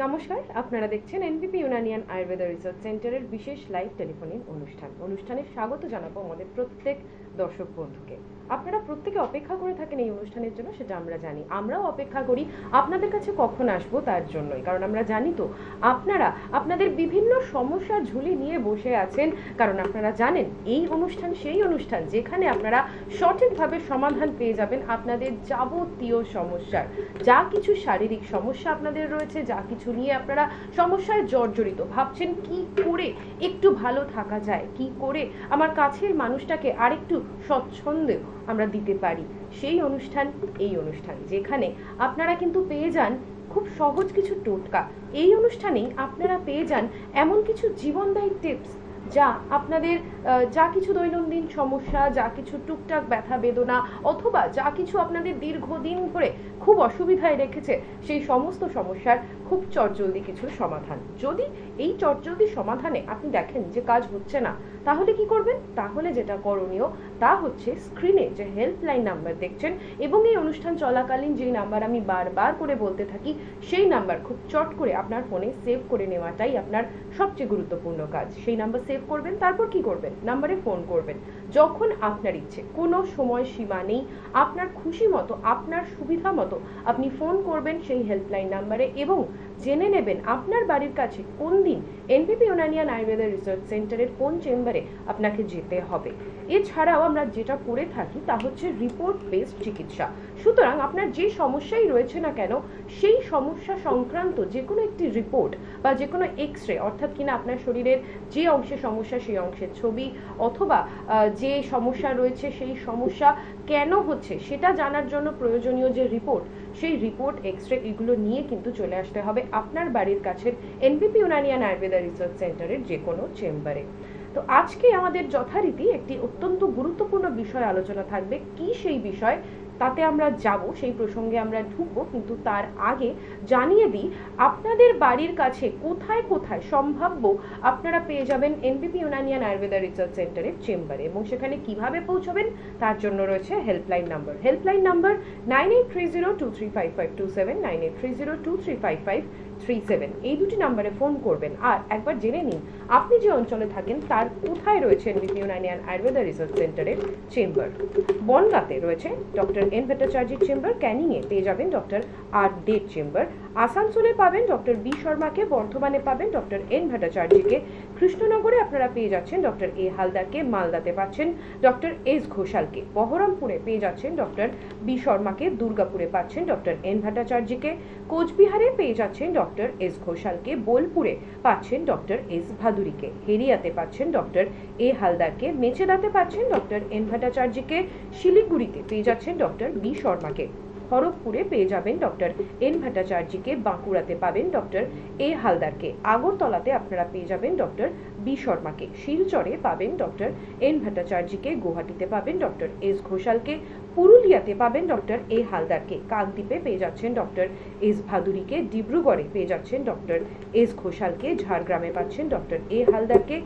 নমস্কার, আপনারা দেখছেন এনবিপি ইউনানিয়ান আয়ুর্বেদা রিসার্চ সেন্টারের বিশেষ লাইভ টেলিফোনিক অনুষ্ঠানে স্বাগত জানাবো আমাদের প্রত্যেক দর্শক বন্ধুকে। আপনারা প্রত্যেকে অপেক্ষা করে থাকেন এই অনুষ্ঠানের জন্য, সেটা আমরা জানি। আমরাও অপেক্ষা করি আপনাদের কাছে কখন আসবো তার জন্যই, কারণ আমরা জানি তো আপনারা আপনাদের বিভিন্ন সমস্যার ঝুলি নিয়ে বসে আছেন, কারণ আপনারা জানেন এই অনুষ্ঠান সেই অনুষ্ঠান যেখানে আপনারা সঠিকভাবে সমাধান পেয়ে যাবেন আপনাদের যাবতীয় সমস্যার। যা কিছু শারীরিক সমস্যা আপনাদের রয়েছে, যা কিছু নিয়ে আপনারা সমস্যায় জর্জরিত, ভাবছেন কি করে একটু ভালো থাকা যায়, কি করে আমার কাছের মানুষটাকে আরেকটু স্বচ্ছন্দে আমরা দিতে পারি, সেই অনুষ্ঠান এই অনুষ্ঠান, যেখানে আপনারা কিন্তু পেয়ে যান খুব সহজ কিছু টোটকা। এই অনুষ্ঠানেই আপনারা পেয়ে যান এমন কিছু জীবনদায়ী টিপস যা আপনাদের যা কিছু দৈনন্দিন সমস্যা, যা কিছু টুকটাক ব্যথা বেদনা, অথবা যা কিছু আপনাদের দীর্ঘদিন ধরে খুব অসুবিধায় রেখেছে, সেই সমস্ত সমস্যার খুব চটজলদি কিছু সমাধান। যদি এই চটজলদি সমাধানে আপনি দেখেন যে কাজ হচ্ছে না, তাহলে কি করবেন? তাহলে যেটা করণীয় তা হচ্ছে স্ক্রিনে যে হেল্পলাইন নাম্বার দেখছেন এবং এই অনুষ্ঠান চলাকালীন যেই নাম্বার আমি বারবার করে বলতে থাকি, সেই নাম্বার খুব চট করে আপনার ফোনে সেভ করে নেওয়াটাই আপনার সবচেয়ে গুরুত্বপূর্ণ কাজ। সেই নাম্বার সেভ করবেন, তারপর কি করবেন? নাম্বারে ফোন করবেন যখন আপনার ইচ্ছে, কোনো সময় সীমা নেই। আপনার খুশি মতো, আপনার সুবিধা মতো আপনি ফোন করবেন সেই হেল্পলাইন নাম্বারে এবং জেনে নেবেন আপনার বাড়ির কাছে কোন দিন এনবিপি ইউনানিয়ান আয়ুর্বেদা রিসার্চ সেন্টারের কোন চেম্বারে আপনাকে যেতে হবে। এছাড়াও আমরা যেটা করে থাকি তা হচ্ছে রিপোর্ট বেসড চিকিৎসা। সুতরাং আপনার যে সমস্যাই রয়েছে না কেন, সেই সমস্যা সংক্রান্ত যে কোনো একটি রিপোর্ট বা যে কোনো এক্স-রে, অর্থাৎ কিনা আপনার শরীরের যে অংশে সমস্যা সেই অংশের ছবি, অথবা যে সমস্যা রয়েছে সেই সমস্যা কেন হচ্ছে সেটা জানার জন্য প্রয়োজনীয় যে রিপোর্ট, সেই রিপোর্ট, এক্স-রে, এগুলো নিয়ে কিন্তু চলে আসতে হবে আপনার বাড়ির কাছের এনবিপি ইউনানিয়ান আয়ুর্বেদা রিসার্চ সেন্টারের যে কোনো চেম্বারে। তো আজকে আমাদের যথারীতি একটি অত্যন্ত গুরুত্বপূর্ণ বিষয় আলোচনা থাকবে। কি সেই বিষয়, তাতে আমরা যাব, সেই প্রসঙ্গে আমরা ঢুকবো, কিন্তু তার আগে জানিয়ে দিই আপনাদের বাড়ির কাছে কোথায় কোথায় সম্ভাব্য আপনারা পেয়ে যাবেন এনবিপি ইউনানিয়ান আয়ুর্বেদা রিসার্চ সেন্টারের চেম্বারে, এবং সেখানে কিভাবে পৌঁছবেন তার জন্য রয়েছে হেল্পলাইন নাম্বার 9830235527, 9830235537। এই দুটি নাম্বারে ফোন করবেন। আর একবার জেনে নিন আপনি যে অঞ্চলে থাকেন তার কোথায় রয়েছে এনবিপি ইউনানিয়ান আয়ুর্বেদা রিসার্চ সেন্টারের চেম্বার। বনগাঁতে রয়েছে ডক্টর এন ভট্টাচার্যের চেম্বার, ক্যানিংয়ে পেয়ে যাবেন ডক্টর আর ডের চেম্বার, আসানসোলে পাবেন ডক্টর বি শর্মাকে, বর্ধমানে পাবেন ডক্টর এন ভট্টাচার্যকে, কৃষ্ণনগরে আপনারা পেয়ে যাচ্ছেন ডক্টর এ হালদারকে, মালদাতে পাচ্ছেন ডক্টর এস ঘোষালকে, বহরমপুরে পেয়ে যাচ্ছেন ডক্টর বি শর্মাকে, দুর্গাপুরে পাচ্ছেন ডক্টর এন ভট্টাচার্যকে, কোচবিহারে পেয়ে যাচ্ছেন ডক্টর এস ঘোষালকে, বোলপুরে পাচ্ছেন ডক্টর এস ভাদুরীকে, হেরিয়াতে পাচ্ছেন ডক্টর এ হালদারকে, মেচেদাতে পাচ্ছেন ডক্টর এন ভট্টাচার্যকে, শিলিগুড়িতে পেয়ে যাচ্ছেন ডক্টর বি শর্মাকে, খড়গপুরে পেয়ে যাবেন ডক্টর এন ভট্টাচার্যকে, বাঁকুড়াতে পাবেন ডক্টর এ হালদারকে, আগরতলাতে আপনারা পেয়ে যাবেন ডক্টর বি শর্মাকে, শিলচরে পাবেন ডক্টর এন ভট্টাচার্যকে, গুয়াহাটিতে পাবেন ডক্টর এস ঘোষালকে, পুরুলিয়াতে পাবেন ডক্টর এ হালদারকে, কাকদ্বীপে পেয়ে যাচ্ছেন ডক্টর এস ভাদুরীকে, ডিব্রুগড়ে পেয়ে যাচ্ছেন ডক্টর এস ঘোষালকে, ঝাড়গ্রামে পাচ্ছেন ডক্টর এ হালদারকে,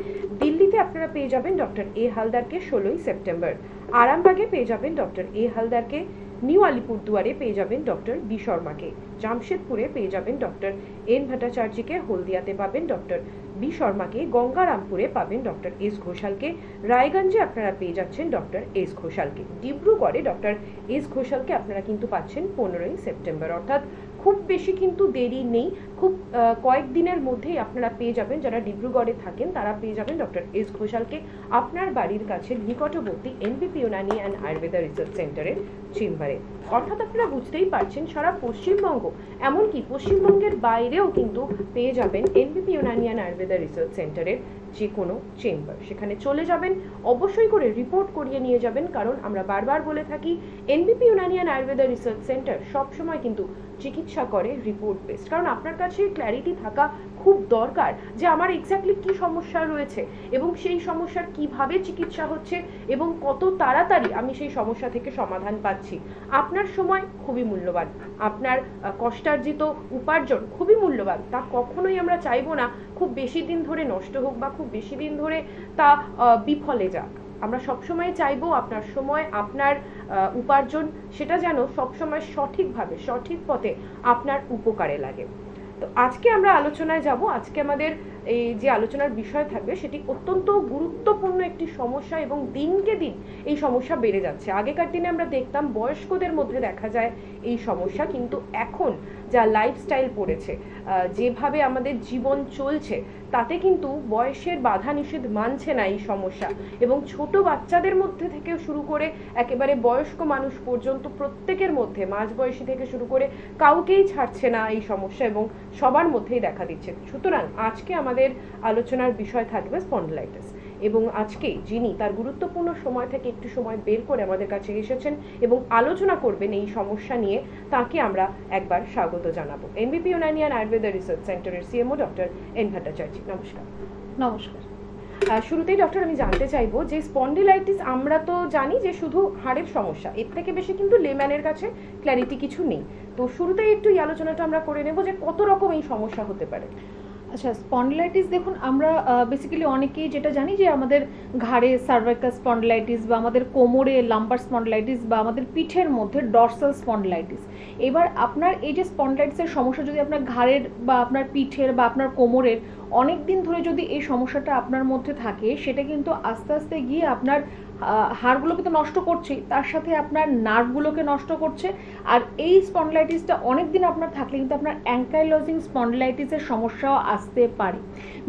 দিল্লিতে আপনারা পেয়ে যাবেন ডক্টর এ হালদারকে 16ই সেপ্টেম্বর, আরামবাগে পেয়ে যাবেন ডক্টর এ হালদারকে, নিউ আলিপুরদুয়ারে পেয়ে যাবেন ডক্টর বি শর্মাকে, জামশেদপুরে পেয়ে যাবেন ডক্টর এন ভট্টাচার্যকে, হলদিয়াতে পাবেন ডক্টর বি শর্মাকে, গঙ্গারামপুরে পাবেন ডক্টর এস ঘোষালকে, রায়গঞ্জে আপনারা পেয়ে যাচ্ছেন ডক্টর এস ঘোষালকে, ডিব্রুগড়ে ডক্টর এস ঘোষালকে আপনারা কিন্তু পাচ্ছেন 15ই সেপ্টেম্বর, অর্থাৎ খুব বেশি কিন্তু দেরি নেই, খুব কয়েকদিনের মধ্যেই আপনারা পেয়ে যাবেন। যারা ডিব্রুগড়ে থাকেন তারা পেয়ে যাবেন ডক্টর এস ঘোষালকে আপনার বাড়ির কাছে নিকটবর্তী এনবিপি ইউনানিয়ান আয়ুর্বেদা রিসার্চ সেন্টারের চেম্বারে। অর্থাৎ আপনারা বুঝতেই পারছেন সারা পশ্চিমবঙ্গ, এমনকি পশ্চিমবঙ্গের বাইরেও কিন্তু পেয়ে যাবেন এনবিপি ইউনানিয়ান আয়ুর্বেদা রিসার্চ সেন্টারের যে কোনো চেম্বার। সেখানে চলে যাবেন, অবশ্যই করে রিপোর্ট করিয়ে নিয়ে যাবেন, কারণ আমরা বারবার বলে থাকি এনবিপি ইউনানিয়ান আয়ুর্বেদা রিসার্চ সেন্টার সবসময় কিন্তু চিকিৎসা করে রিপোর্ট বেসড, কারণ আপনার কাছে ক্ল্যারিটি থাকা খুব দরকার যে আমার এক্স্যাক্টলি কি সমস্যা রয়েছে এবং সেই সমস্যার কিভাবে চিকিৎসা হচ্ছে এবং কত তাড়াতাড়ি আমি সেই সমস্যা থেকে সমাধান পাচ্ছি। আপনার সময় খুবই মূল্যবান, আপনার কষ্টার্জিত উপার্জন খুবই মূল্যবান, তা কখনোই আমরা চাইবো না খুব বেশি দিন ধরে নষ্ট হোক বা খুব বেশি দিন ধরে তা বিফলে যাক। আমরা সবসময় চাইবো আপনার সময়, আপনার উপার্জন, সেটা যেন সবসময় সঠিকভাবে সঠিক পথে আপনার উপকারে লাগে। তো আজকে আমরা আলোচনায় যাব। আজকে আমাদের এই যে আলোচনার বিষয় থাকবে সেটি অত্যন্ত গুরুত্বপূর্ণ একটি সমস্যা, এবং দিনকে দিন এই সমস্যা বেড়ে যাচ্ছে। আগেকার দিনে আমরা দেখতাম বয়স্কদের মধ্যে দেখা যায় এই সমস্যা, কিন্তু এখন যা লাইফস্টাইল পড়েছে, যেভাবে আমাদের জীবন চলছে, তাতে কিন্তু বয়সের বাধা নিষেধ মানছে না এই সমস্যা। এবং ছোট বাচ্চাদের মধ্যে থেকে শুরু করে একেবারে বয়স্ক মানুষ পর্যন্ত প্রত্যেকের মধ্যে, মাঝবয়সী থেকে শুরু করে কাউকেই ছাড়ছে না এই সমস্যা, এবং সবার মধ্যেই দেখা দিচ্ছে। সুতরাং আজকে আমাদের আলোচনার বিষয় থাকবে স্পন্ডিলাইটিস, এবং আজকে যিনি তার গুরুত্বপূর্ণ সময় থেকে একটু সময় বের করে আমাদের কাছে এসেছেন এবং আলোচনা করবেন এই সমস্যা নিয়ে, তাকে আমরা একবার স্বাগত জানাবো। এনবিপি ইউনানিয়ান আয়ুর্বেদ রিসার্চ সেন্টারের সিএমও ডক্টর এন ভট্টাচার্য। নমস্কার। নমস্কার। শুরুতেই ডক্টর আমি জানতে চাইবো যে স্পন্ডিলাইটিস আমরা তো জানি যে শুধু হাড়ের সমস্যা, এর থেকে বেশি কিন্তু লেম্যানের কাছে ক্ল্যারিটি কিছু নেই। তো শুরুতেই একটু এই আলোচনাটা আমরা করে নেব যে কত রকম এই সমস্যা হতে পারে। আচ্ছা, স্পন্ডিলাইটিস দেখুন, আমরা বেসিক্যালি অনেকেই যেটা জানি যে আমাদের ঘাড়ে সার্ভাইকাল স্পন্ডিলাইটিস, বা আমাদের কোমরে লাম্বার স্পন্ডিলাইটিস, বা আমাদের পিঠের মধ্যে ডরসাল স্পন্ডিলাইটিস। এবার আপনার এই যে স্পন্ডিলাইটিসের সমস্যা যদি আপনার ঘাড়ের বা আপনার পিঠের বা আপনার কোমরের অনেক দিন ধরে যদি এই সমস্যাটা আপনার মধ্যে থাকে, সেটা কিন্তু আস্তে আস্তে গিয়ে আপনার হাড়গুলোকে তো নষ্ট করছেই, তার সাথে আপনার নার্ভগুলোকে নষ্ট করছে। আর এই স্পন্ডিলাইটিসটা অনেক দিন আপনার থাকলে কিন্তু আপনার অ্যাঙ্কাইলোজিং স্পন্ডিলাইটিসের সমস্যাও আসতে পারে।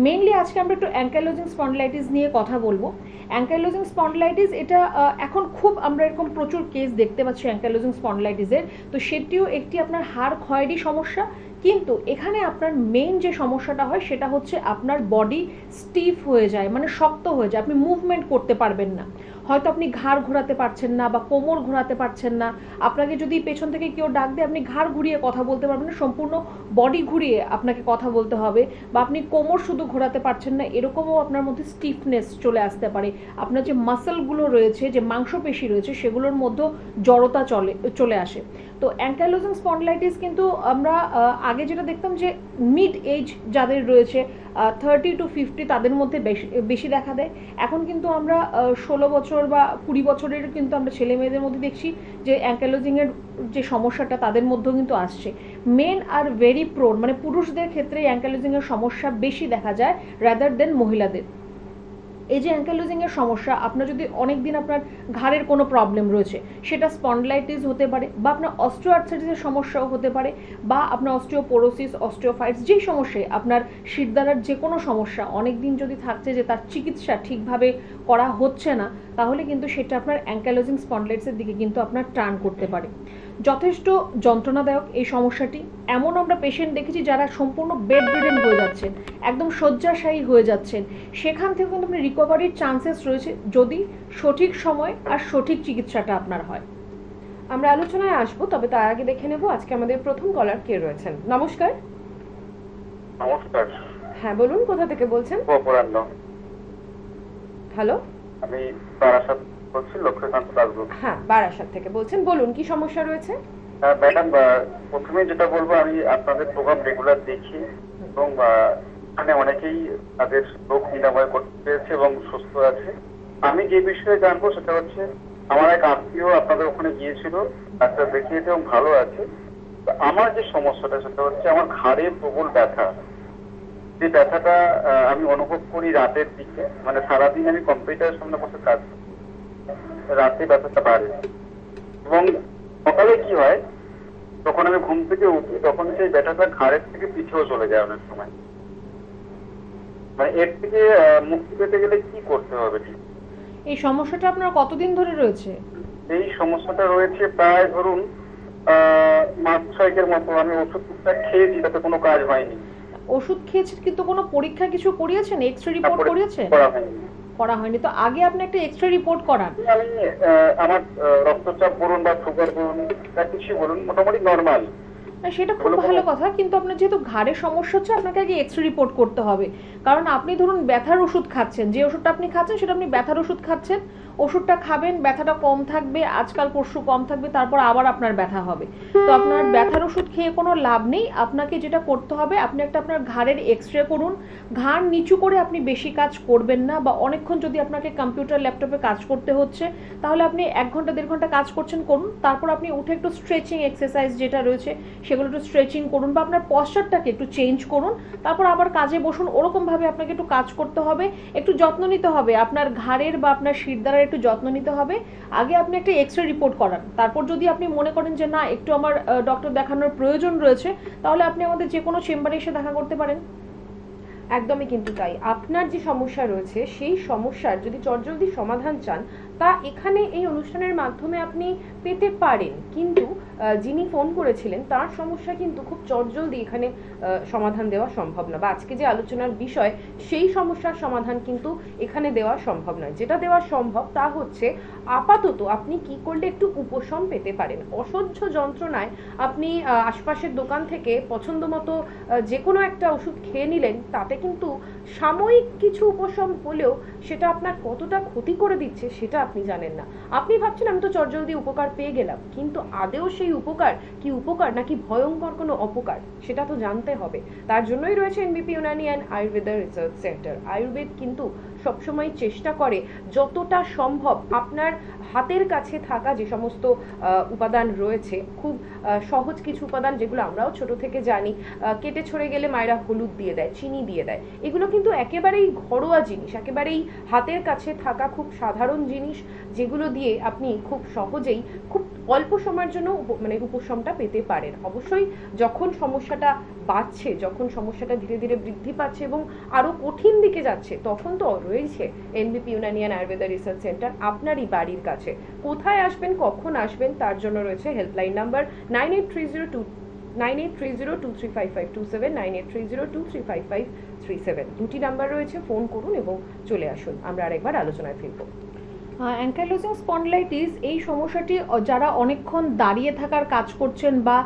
মেইনলি আজকে আমরা একটু অ্যাঙ্কাইলোজিং স্পন্ডিলাইটিস নিয়ে কথা বলবো। অ্যাঙ্কাইলোজিং স্পন্ডিলাইটিস এটা এখন খুব আমরা এরকম প্রচুর কেস দেখতে পাচ্ছি অ্যাঙ্কাইলোজিং স্পন্ডিলাইটিসের। তো সেটিও একটি আপনার হাড় ক্ষয়েরই সমস্যা, কিন্তু এখানে আপনার মেইন যে সমস্যাটা হয় সেটা হচ্ছে আপনার বডি স্টিফ হয়ে যায়, মানে শক্ত হয়ে যায়, আপনি মুভমেন্ট করতে পারবেন না। হয়তো আপনি ঘাড় ঘোরাতে পারছেন না বা কোমর ঘোরাতে পারছেন না, আপনাকে যদি পেছন থেকে কেউ ডাক দেয় আপনি ঘাড় ঘুরিয়ে কথা বলতে পারবেন না, সম্পূর্ণ বডি ঘুরিয়ে আপনাকে কথা বলতে হবে। বা আপনি কোমর শুধু ঘোরাতে পারছেন না, এরকমও আপনার মধ্যে স্টিফনেস চলে আসতে পারে। আপনার যে মাসলগুলো রয়েছে, যে মাংসপেশি রয়েছে, সেগুলোর মধ্যে জড়তা চলে আসে। তো অ্যাঙ্কাইলোজিং স্পন্ডিলাইটিস কিন্তু আমরা আগে যেটা দেখতাম যে মিড এজ যাদের রয়েছে 30 to 50 তাদের মধ্যে বেশি দেখা দেয়। এখন কিন্তু আমরা 16 বছর বা 20 বছরের কিন্তু আমরা ছেলে মেয়েদের মধ্যে দেখছি যে অ্যাঙ্কাইলোজিংয়ের যে সমস্যাটা তাদের মধ্যেও কিন্তু আসছে। মেন আর ভেরি প্রোন, মানে পুরুষদের ক্ষেত্রে অ্যাঙ্কাইলোজিংয়ের সমস্যা বেশি দেখা যায় রাদার দেন মহিলাদের। এই যে অ্যাঙ্কাইলোজিংয়ের সমস্যা, আপনার যদি অনেক দিন আপনার ঘাড়ের কোনো প্রবলেম রয়েছে, সেটা স্পন্ডিলাইটিস হতে পারে, বা আপনার অস্টিওআর্থ্রাইটিসের সমস্যাও হতে পারে, বা আপনার অস্টিওপোরোসিস, অস্টিওফাইটস, যেই সমস্যায় আপনার শিরদাঁড়ার যে কোনো সমস্যা অনেক দিন যদি থাকছে যে তার চিকিৎসা ঠিকভাবে করা হচ্ছে না, তাহলে কিন্তু সেটা আপনার অ্যাঙ্কাইলোজিং স্পন্ডিলাইটিসের দিকে কিন্তু আপনার টার্ন করতে পারে। যথেষ্ট যন্ত্রণাদায়ক এই সমস্যাটি। এমন আমরা পেশেন্ট দেখেছি যারা সম্পূর্ণ বেড রিডেন হয়ে যাচ্ছেন, একদম শয্যাশায়ী হয়ে যাচ্ছেন। সেখান থেকে কিন্তু আপনার রিকভারির চান্সেস রয়েছে যদি সঠিক সময় আর সঠিক চিকিৎসাটা আপনার হয়। আমরা আলোচনায় আসবো, তবে তার আগে দেখে নেব আজকে আমাদের প্রথম কলার কে রয়েছেন। নমস্কার। নমস্কার। হ্যাঁ বলুন, কোথা থেকে বলছেন? অপরাহ্ন। হ্যালো, আমি বারাসাত বলছি, লক্ষ্মীকান্ত দাসগুপ্ত। হ্যাঁ বারাসাত থেকে বলছেন, বলুন কি সমস্যা রয়েছে? ম্যাডাম, প্রথমে যেটা বলবো, আমি আপনাদের প্রোগ্রাম রেগুলার দেখি এবং এখানে অনেকেই তাদের রোগ নিরাময় করতে পেরেছে এবং সুস্থ আছে। আমি যে বিষয়ে জানবো সেটা হচ্ছে, আমার এক আত্মীয় আপনাদের ওখানে গিয়েছিল, ডাক্তার দেখিয়েছে এবং ভালো আছে। আমার যে সমস্যাটা সেটা হচ্ছে আমার ঘাড়ে প্রবল ব্যথা। যে ব্যথাটা আমি অনুভব করি রাতের দিকে, মানে সারাদিন আমি কম্পিউটারের সামনে বসে কাজ করি, রাতে ব্যথাটা বাড়ে। এবং সকালে কি হয়, যখন আমি ঘুম থেকে উঠি তখন সেই ব্যথাটা ঘাড়ের থেকে পিঠেও চলে যায় অনেক সময়। মানে এর থেকে মুক্তি পেতে গেলে কি করতে হবে? এই সমস্যাটা আপনার কতদিন ধরে রয়েছে? এই সমস্যাটা রয়েছে প্রায় ধরুন মাস 6 মতো। আমি ওষুধ টুকটাক খেয়েছি, তাতে কোনো কাজ হয়নি। ওষুধ খেয়েছেন কিন্তু কোনো পরীক্ষা কিছু করিয়েছেন? এক্সরে রিপোর্ট করিয়েছেন? করা হয়নি। তো আগে আপনি একটা এক্সরে রিপোর্ট করান। আমি আমার রক্তচাপ বলুন বা সুগার বলুন বা কিছু বলুন, মোটামুটি নর্মাল। সেটা খুব ভালো কথা, কিন্তু আপনার যেহেতু ঘাড়ের সমস্যা হচ্ছে আপনাকে আগে এক্সরে রিপোর্ট করতে হবে। কারণ আপনি ধরুন ব্যথার ওষুধ খাচ্ছেন, যে ওষুধটা আপনি খাচ্ছেন সেটা আপনি ব্যথার ওষুধ খাচ্ছেন, ওষুধটা খাবেন, ব্যথাটা কম থাকবে, আজকাল পরশু কম থাকবে, তারপর আবার আপনার ব্যথা হবে। তো আপনার ব্যথার ওষুধ খেয়ে কোনো লাভ নেই। আপনাকে যেটা করতে হবে, আপনি একটা আপনার ঘাড়ের এক্সরে করুন। ঘাড় নিচু করে আপনি বেশি কাজ করবেন না, বা অনেকক্ষণ যদি আপনাকে কম্পিউটার ল্যাপটপে কাজ করতে হচ্ছে, তাহলে আপনি 1 ঘন্টা 1.5 ঘন্টা কাজ করছেন, করুন। তারপর আপনি উঠে একটু স্ট্রেচিং এক্সারসাইজ যেটা রয়েছে সেগুলো একটু স্ট্রেচিং করুন, বা আপনার পশ্চারটাকে একটু চেঞ্জ করুন। তারপর আবার কাজে বসুন। ওরকমভাবে আপনাকে একটু কাজ করতে হবে, একটু যত্ন নিতে হবে আপনার ঘাড়ের বা আপনার শিরদাঁড়ার, একটু যত্ন নিতে হবে। আগে আপনি একটা এক্সরে রিপোর্ট করান। তারপর যদি আপনি মনে করেন যে না, একটু আমার ডক্টর দেখানোর প্রয়োজন রয়েছে, তাহলে আপনি আমাদের যে কোনো চেম্বারে এসে দেখা করতে পারেন। একদমই কিন্তু তাই। আপনার যে সমস্যা রয়েছে সেই সমস্যার যদি চটজলদি সমাধান চান, তা এখানে এই অনুষ্ঠানের মাধ্যমে আপনি পেতে পারেন। কিন্তু যিনি ফোন করেছিলেন তার সমস্যা কিন্তু খুব চটজলদি এখানে সমাধান দেওয়া সম্ভব না, বা আজকে যে আলোচনার বিষয় সেই সমস্যার সমাধান কিন্তু এখানে দেওয়া সম্ভব নয়। যেটা দেওয়া সম্ভব তা হচ্ছে আপাতত আপনি কি করলে একটু উপশম পেতে পারেন। অসহ্য যন্ত্রণায় আপনি আশপাশের দোকান থেকে পছন্দ মতো যে কোনো একটা ওষুধ খেয়ে নিলেন, তাতে কিন্তু সাময়িক কিছু উপশম হলেও সেটা আপনার কতটা ক্ষতি করে দিচ্ছে সেটা আপনি জানেন না। আপনি ভাবছেন আমি তো চটজলদি উপকার পেয়ে গেলাম, কিন্তু আদেও সেই উপকার কি উপকার নাকি ভয়ঙ্কর কোনো অপকার সেটা তো জানতে হবে। তার জন্যই রয়েছে এনবিপি Unani and Ayurveda research centre. Ayurveda কিন্তু সবসময় চেষ্টা করে যতটা সম্ভব আপনার হাতের কাছে থাকা যে সমস্ত উপাদান রয়েছে, খুব সহজ কিছু উপাদান যেগুলো আমরাও ছোট থেকে জানি, কেটে ছড়ে গেলে মায়েরা হলুদ দিয়ে দেয়, চিনি দিয়ে দেয়, এগুলো কিন্তু একেবারেই ঘরোয়া জিনিস, একেবারেই হাতের কাছে থাকা খুব সাধারণ জিনিস, যেগুলো দিয়ে আপনি খুব সহজেই খুব অল্প সময়ের জন্য মানে উপশমটা পেতে পারেন। অবশ্যই যখন সমস্যাটা বাড়ছে, যখন সমস্যাটা ধীরে ধীরে বৃদ্ধি পাচ্ছে এবং আরো কঠিন দিকে যাচ্ছে, তখন তো রয়েছে এনবিপি Unani and Ayurveda research centre আপনারই বাড়ির কাছে। কোথায় আসবেন, কখন আসবেন, তার জন্য রয়েছে হেল্পলাইন নাম্বার 9830235527, 9830235537। দুটি নাম্বার রয়েছে, ফোন করুন এবং চলে আসুন। আমরা আরেকবার আলোচনায় ফিরবো। অ্যাঙ্কাইলোজিং স্পন্ডিলাইটিস এই সমস্যাটি যারা অনেকক্ষণ দাঁড়িয়ে থাকার কাজ করছেন বা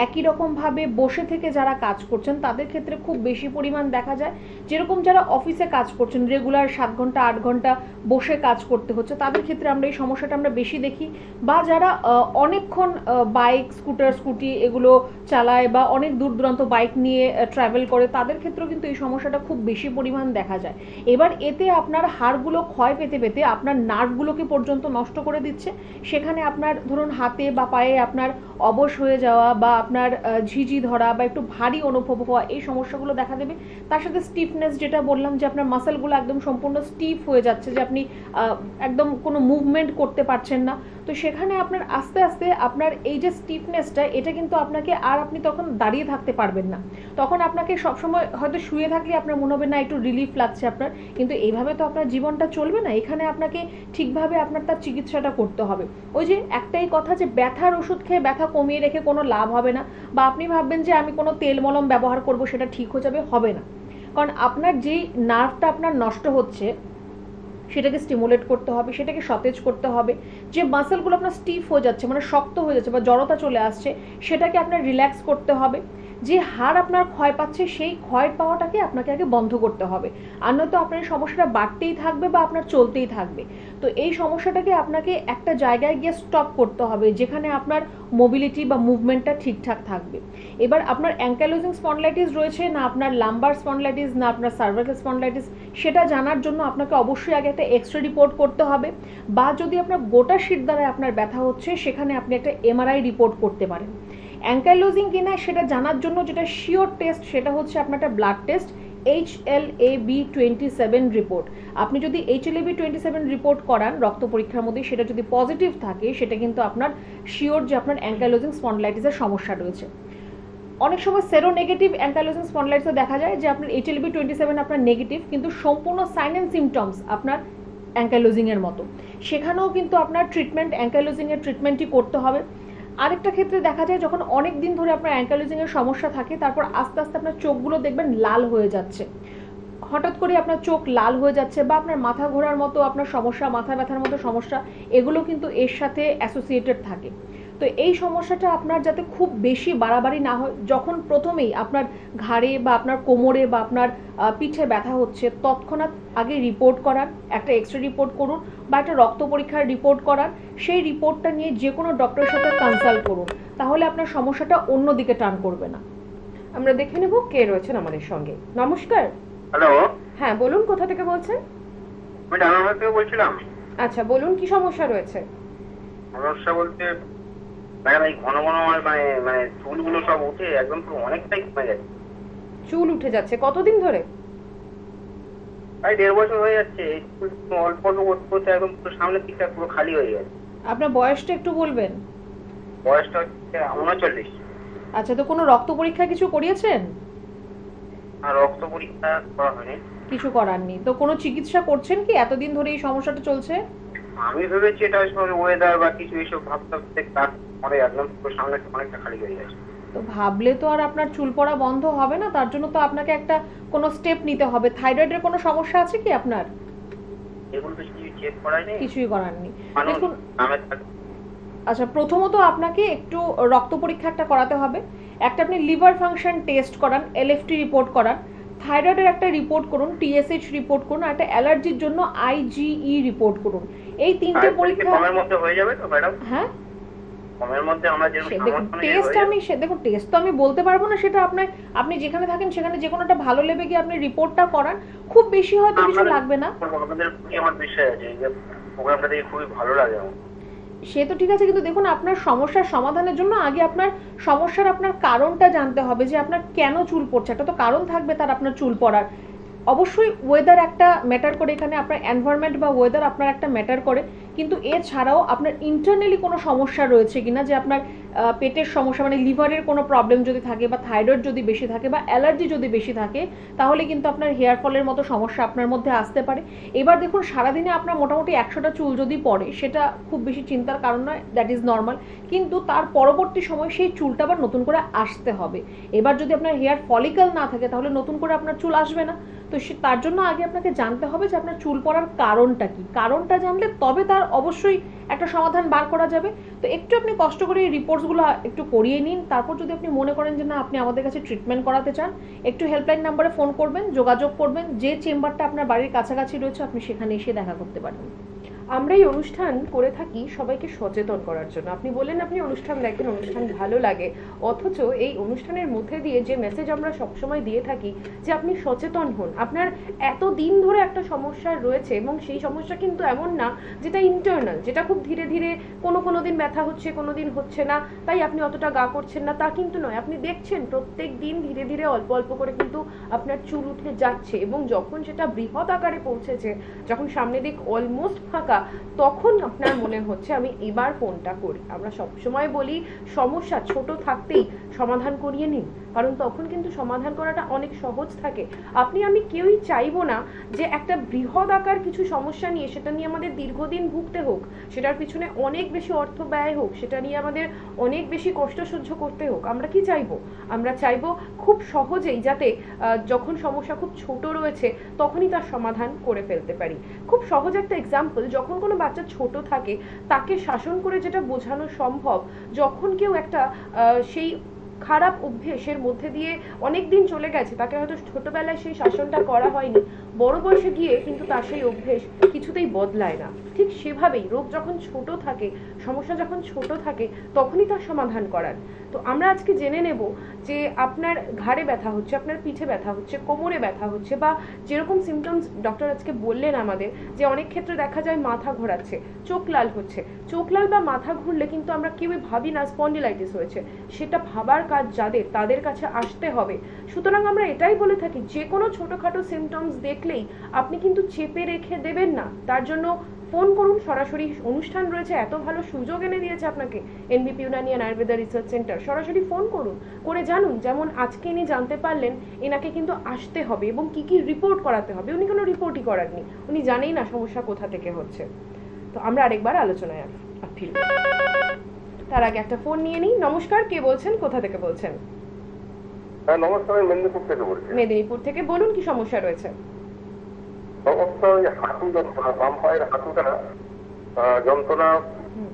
একই রকমভাবে বসে থেকে যারা কাজ করছেন তাদের ক্ষেত্রে খুব বেশি পরিমাণ দেখা যায়। যেরকম যারা অফিসে কাজ করছেন, রেগুলার 7 ঘন্টা 8 ঘন্টা বসে কাজ করতে হচ্ছে, তাদের ক্ষেত্রে আমরা এই সমস্যাটা আমরা বেশি দেখি। বা যারা অনেকক্ষণ বাইক, স্কুটি এগুলো চালায় বা অনেক দূর দূরান্ত বাইক নিয়ে ট্রাভেল করে, তাদের ক্ষেত্রেও কিন্তু এই সমস্যাটা খুব বেশি পরিমাণ দেখা যায়। এবার এতে আপনার হাড়গুলো ক্ষয় পেতে পেতে আপনার নার্ভগুলোকে পর্যন্ত নষ্ট করে দিচ্ছে। সেখানে আপনার ধরুন হাতে বা পায়ে আপনার অবশ হয়ে যাওয়া বা আপনার ঝিঝি ধরা বা একটু ভারী অনুভব হওয়া, এই সমস্যাগুলো দেখা দেবে। তার সাথে স্টিফনেস, যেটা বললাম যে আপনার মাসেলগুলো একদম সম্পূর্ণ স্টিফ হয়ে যাচ্ছে, যে আপনি একদম কোনো মুভমেন্ট করতে পারছেন না। তো সেখানে আপনার আস্তে আস্তে আপনার এই যে স্টিফনেসটা, এটা কিন্তু আপনাকে আর আপনি তখন দাঁড়িয়ে থাকতে পারবেন না। তখন আপনাকে সবসময় হয়তো শুয়ে থাকলে আপনার মনে হবে না একটু রিলিফ লাগছে আপনার, কিন্তু এইভাবে তো আপনার জীবনটা চলবে না। এখানে আপনাকে ঠিকভাবে আপনার তার চিকিৎসাটা করতে হবে। ওই যে একটাই কথা, যে ব্যথার ওষুধ খেয়ে ব্যথা কমিয়ে রেখে কোনো লাভ হবে না, বা আপনি ভাববেন যে আমি কোনো তেল মলম ব্যবহার করব সেটা ঠিক হয়ে যাবে, হবে না। কারণ আপনার যেই নার্ভটা আপনার নষ্ট হচ্ছে সেটাকে স্টিমুলেট করতে হবে, সেটাকে সতেজ করতে হবে। যে মাসেলগুলো আপনার স্টিফ হয়ে যাচ্ছে, মানে শক্ত হয়ে যাচ্ছে বা জড়তা চলে আসছে, সেটাকে আপনার রিল্যাক্স করতে হবে। যে হাড় আপনার ক্ষয় পাচ্ছে, সেই ক্ষয় পাওয়াটাকে আপনাকে আগে বন্ধ করতে হবে। আর নয়তো আপনার সমস্যাটা বাড়তেই থাকবে বা আপনার চলতেই থাকবে। তো এই সমস্যাটাকে আপনাকে একটা জায়গায় গিয়ে স্টপ করতে হবে, যেখানে আপনার মোবিলিটি বা মুভমেন্টটা ঠিকঠাক থাকবে। এবার আপনার অ্যাঙ্কাইলোজিং স্পন্ডিলাইটিস রয়েছে না আপনার লাম্বার স্পন্ডিলাইটিস না আপনার সার্ভাইকাল স্পন্ডিলাইটিস, সেটা জানার জন্য আপনাকে অবশ্যই আগে একটা এক্সরে রিপোর্ট করতে হবে। বা যদি আপনার গোটা শিরদাঁড়ায় আপনার ব্যথা হচ্ছে, সেখানে আপনি একটা এমআরআই রিপোর্ট করতে পারেন। অ্যাঙ্কাইলোজিং কিনা সেটা জানার জন্য যেটা শিওর টেস্ট, সেটা হচ্ছে আপনার একটা ব্লাড টেস্ট, HLA-B27 রিপোর্ট। আপনি যদি HLA-B27 রিপোর্ট করান রক্ত পরীক্ষার মধ্যে, সেটা যদি পজিটিভ থাকে, সেটা কিন্তু আপনার শিওর যে আপনার অ্যাঙ্কাইলোজিং স্পন্ডিলাইটিসের সমস্যা রয়েছে। অনেক সময় সেরো নেগেটিভ অ্যাঙ্কাইলোজিং স্পন্ডিলাইটিসে দেখা যায় যে আপনার HLA-B27 আপনার নেগেটিভ, কিন্তু সম্পূর্ণ সাইন অ্যান্ড সিমটমস আপনার অ্যাঙ্কাইলোজিং এর মতো। সেখানেও কিন্তু আপনার ট্রিটমেন্ট, অ্যাঙ্কাইলোজিং এর ট্রিটমেন্টই করতে হবে। আরেকটা ক্ষেত্রে দেখা যায় যখন অনেক দিন ধরে আপনার অ্যাঙ্কাইলোজিং এর সমস্যা থাকে, তারপর আস্তে আস্তে আপনার চোখগুলো দেখবেন লাল হয়ে যাচ্ছে, হঠাৎ করে আপনার চোখ লাল হয়ে যাচ্ছে বা আপনার মাথা ঘোরার মতো আপনার সমস্যা, মাথা ব্যথার মতো সমস্যা, এগুলো কিন্তু এর সাথে অ্যাসোসিয়েটেড থাকে। তো এই সমস্যাটা আপনার যাতে খুব বেশি বাড়াবাড়ি না হয়, যখন প্রথমেই আপনার ঘাড়ে বা আপনার কোমরে বা আপনার পিঠে ব্যথা হচ্ছে, তৎক্ষণাৎ আগে রিপোর্ট করান, একটা এক্স রে রিপোর্ট করুন বা একটা রক্ত পরীক্ষার রিপোর্ট করান। সেই রিপোর্টটা নিয়ে যে কোনো ডক্টরের সাথে কনসাল্ট করুন, তাহলে আপনার সমস্যাটা অন্যদিকে টার্ন করবে না। আমরা দেখে নেব কে রয়েছেন আমাদের সঙ্গে। নমস্কার। হ্যালো, হ্যাঁ বলুন, কোথা থেকে বলছেন? আমি ডানাঘাট থেকে বলছিলাম। আচ্ছা বলুন, কি সমস্যা রয়েছে? সমস্যা বলতে ম্যাডাম, এই ঘন ঘন আমার মানে মানে চুলগুলো সব উঠে একদম পুরো অনেকটাই কমে গেছে। চুল উঠে যাচ্ছে কতদিন ধরে? প্রায় 1.5 বছর হয়ে যাচ্ছে। এই চুল অল্প অল্প করতে করতে একদম পুরো সামনের দিকটা পুরো খালি হয়ে গেছে। আপনার বয়সটা একটু বলবেন? বয়সটা হচ্ছে 39। আচ্ছা, তো কোনো রক্ত পরীক্ষা কিছু করিয়েছেন? আর রক্ত পরীক্ষা করা হয়নি। কিছু করাননি? তো কোনো চিকিৎসা করছেন কি এতদিন ধরে এই সমস্যাটা চলছে? আমি ভেবেছি এটা আসলে ওয়েদার বা কিছু এইসব ভাবতে ভাবতে তারপরে একদম পুরো সামনে অনেকটা খালি হয়ে গেছে। তো ভাবলে তো আর আপনার চুল পড়া বন্ধ হবে না, তার জন্য তো আপনাকে একটা কোনো স্টেপ নিতে হবে। থাইরয়েডের কোনো সমস্যা আছে কি আপনার? এগুলো তো কিছু চেক করাই নেই। কিছুই করাননি? মানুষ দেখুন, নামে থাকে। আচ্ছা প্রথমত আপনাকে একটু রক্ত পরীক্ষা একটা করাতে হবে। একটা আপনি লিভার ফাংশন টেস্ট করান, এলএফটি রিপোর্ট করান, থাইরয়েডের একটা রিপোর্ট করুন, টিএসএইচ রিপোর্ট করুন, একটা অ্যালার্জির জন্য আইজিই রিপোর্ট করুন। এই তিনটে পরীক্ষা কমের মধ্যে হয়ে যাবে তো ম্যাডাম? হ্যাঁ, কমের মধ্যে আমরা যেরকম দেখুন সামর্থ্য টেস্ট অনুযায়ী আমি দেখুন টেস্ট তো আমি বলতে পারবো না, সেটা আপনার, আপনি যেখানে থাকেন সেখানে যে কোনো একটা ভালো লেবে গিয়ে আপনি রিপোর্টটা করান। খুব বেশি হয়তো কিছু লাগবে না। আপনাদের প্রতি আমার বিশ্বাস আছে, এই যে প্রোগ্রামটা দেখে খুবই ভালো লাগে আমার। সে তো ঠিক আছে, কিন্তু দেখুন আপনার সমস্যার সমাধানের জন্য আগে আপনার সমস্যার আপনার কারণটা জানতে হবে, যে আপনার কেন চুল পড়ছে। একটা তো কারণ থাকবে তার আপনার চুল পড়ার। অবশ্যই ওয়েদার একটা ম্যাটার করে এখানে, আপনার এনভায়রনমেন্ট বা ওয়েদার আপনার একটা ম্যাটার করে, কিন্তু এছাড়াও আপনার ইন্টারনালি কোনো সমস্যা রয়েছে কিনা, যে আপনার পেটের সমস্যা মানে লিভারের কোনো প্রবলেম যদি থাকে বা থাইরয়েড যদি বেশি থাকে বা অ্যালার্জি যদি বেশি থাকে, তাহলে কিন্তু আপনার হেয়ার ফলের মতো সমস্যা আপনার মধ্যে আসতে পারে। এবার দেখুন সারাদিনে আপনার মোটামুটি 100টা চুল যদি পড়ে, সেটা খুব বেশি চিন্তার কারণ নয়, দ্যাট ইজ নর্মাল। কিন্তু তার পরবর্তী সময় সেই চুলটা আবার নতুন করে আসতে হবে। এবার যদি আপনার হেয়ার ফলিকল না থাকে, তাহলে নতুন করে আপনার চুল আসবে না। তো তার জন্য আগে আপনাকে জানতে হবে যে আপনার চুল পড়ার কারণটা কি। কারণটা জানলে তবে তার অবশ্যই একটা সমাধান বার করা যাবে। তো একটু আপনি কষ্ট করে এই রিপোর্টসগুলো একটু করিয়ে নিন। তারপর যদি আপনি মনে করেন যে না আপনি আমাদের কাছে ট্রিটমেন্ট করাতে চান, একটু হেল্পলাইন নাম্বারে ফোন করবেন, যোগাযোগ করবেন। যে চেম্বারটা আপনার বাড়ির কাছাকাছি রয়েছে আপনি সেখানে এসে দেখা করতে পারেন। আমরা এই অনুষ্ঠান করে থাকি সবাইকে সচেতন করার জন্য। আপনি বললেন আপনি অনুষ্ঠান দেখেন, অনুষ্ঠান ভালো লাগে, অথচ এই অনুষ্ঠানের মধ্যে দিয়ে যে মেসেজ আমরা সবসময় দিয়ে থাকি যে আপনি সচেতন হন। আপনার এত দিন ধরে একটা সমস্যা রয়েছে এবং সেই সমস্যা কিন্তু এমন না যেটা ইন্টারনাল, যেটা খুব ধীরে ধীরে কোনো দিন ব্যথা হচ্ছে, কোনো দিন হচ্ছে না, তাই আপনি অতটা গা করছেন না, তা কিন্তু নয়। আপনি দেখছেন প্রত্যেক দিন ধীরে ধীরে অল্প অল্প করে কিন্তু আপনার চুল উঠে যাচ্ছে, এবং যখন সেটা বৃহৎ আকারে পৌঁছেছে, যখন সামনে দিক অলমোস্ট ফাঁকা, তখন আপনার মনে হচ্ছে আমি এবার ফোনটা করি। আমরা সবসময় বলি সমস্যা ছোট থাকতেই সমাধান করিয়ে নিন, কারণ তখন কিন্তু সমাধান করাটা অনেক সহজ থাকে। আপনি আমি কেউই চাইবো না যে একটা বৃহৎ আকার কিছু সমস্যা নিয়ে সেটা নিয়ে আমাদের দীর্ঘদিন ভুগতে হোক, সেটার পিছনে অনেক বেশি অর্থ ব্যয় হোক, সেটা নিয়ে আমাদের অনেক বেশি কষ্ট সহ্য করতে হোক। আমরা কি চাইবো? আমরা চাইবো খুব সহজেই যাতে যখন সমস্যা খুব ছোট রয়েছে তখনই তার সমাধান করে ফেলতে পারি। খুব সহজ একটা এক্সাম্পল, যখন কোনো বাচ্চা ছোট থাকে তাকে শাসন করে যেটা বোঝানো সম্ভব, যখন কেউ একটা সেই খারাপ অভ্যেসের মধ্যে দিয়ে অনেক দিন চলে গেছে, তাকে হয়তো ছোটবেলায় সেই শাসনটা করা হয়নি, বড় বয়সে গিয়ে কিন্তু তার সেই অভ্যেস কিছুতেই বদলায় না। ঠিক সেভাবেই রোগ যখন ছোট থাকে, সমস্যা যখন ছোট থাকে, তখনই তার সমাধান করার। তো আমরা আজকে জেনে নেব যে আপনার ঘাড়ে ব্যথা হচ্ছে, আপনার পিঠে ব্যথা হচ্ছে, কোমরে ব্যথা হচ্ছে, বা যেরকম সিমটমস ডক্টর আজকে বললেন আমাদের, যে অনেক ক্ষেত্রে দেখা যায় মাথা ঘোরাচ্ছে, চোখ লাল হচ্ছে। চোখ লাল বা মাথা ঘুরলে কিন্তু আমরা কেউই ভাবি না স্পন্ডিলাইটিস হয়েছে, সেটা ভাবার কাজ যাদের, তাদের কাছে আসতে হবে। সুতরাং আমরা এটাই বলে থাকি, যে কোনো ছোটখাটো সিমটমস দেখলেই আপনি কিন্তু চেপে রেখে দেবেন না, তার জন্য ফোন করুন। সরাসরি অনুষ্ঠান রয়েছে, এত ভালো সুযোগ এনে দিয়েছে আপনাকে এনবিপি ইউনানিয়ান আয়ুর্বেদা রিসার্চ সেন্টার। সরাসরি ফোন করুন, করে জানুন। যেমন আজকে ইনি জানতে পারলেন এনাকে কিন্তু আসতে হবে এবং কি কি রিপোর্ট করাতে হবে। উনি কোনো রিপোর্টই করাননি, উনি জানেই না সমস্যা কোথা থেকে হচ্ছে। তো আমরা আরেকবার আলোচনায় ফিরব, তার আগে একটা ফোন নিয়ে নিই। নমস্কার, কে বলছেন, কোথা থেকে বলছেন? হ্যাঁ নমস্কার, আমি মেদিনীপুর থেকে বলছি। মেদিনীপুর থেকে, বলুন কি সমস্যা রয়েছে? সমস্যা ওই হাঁটু যন্ত্রণা, বাম পায়ের হাঁটুটা যন্ত্রণা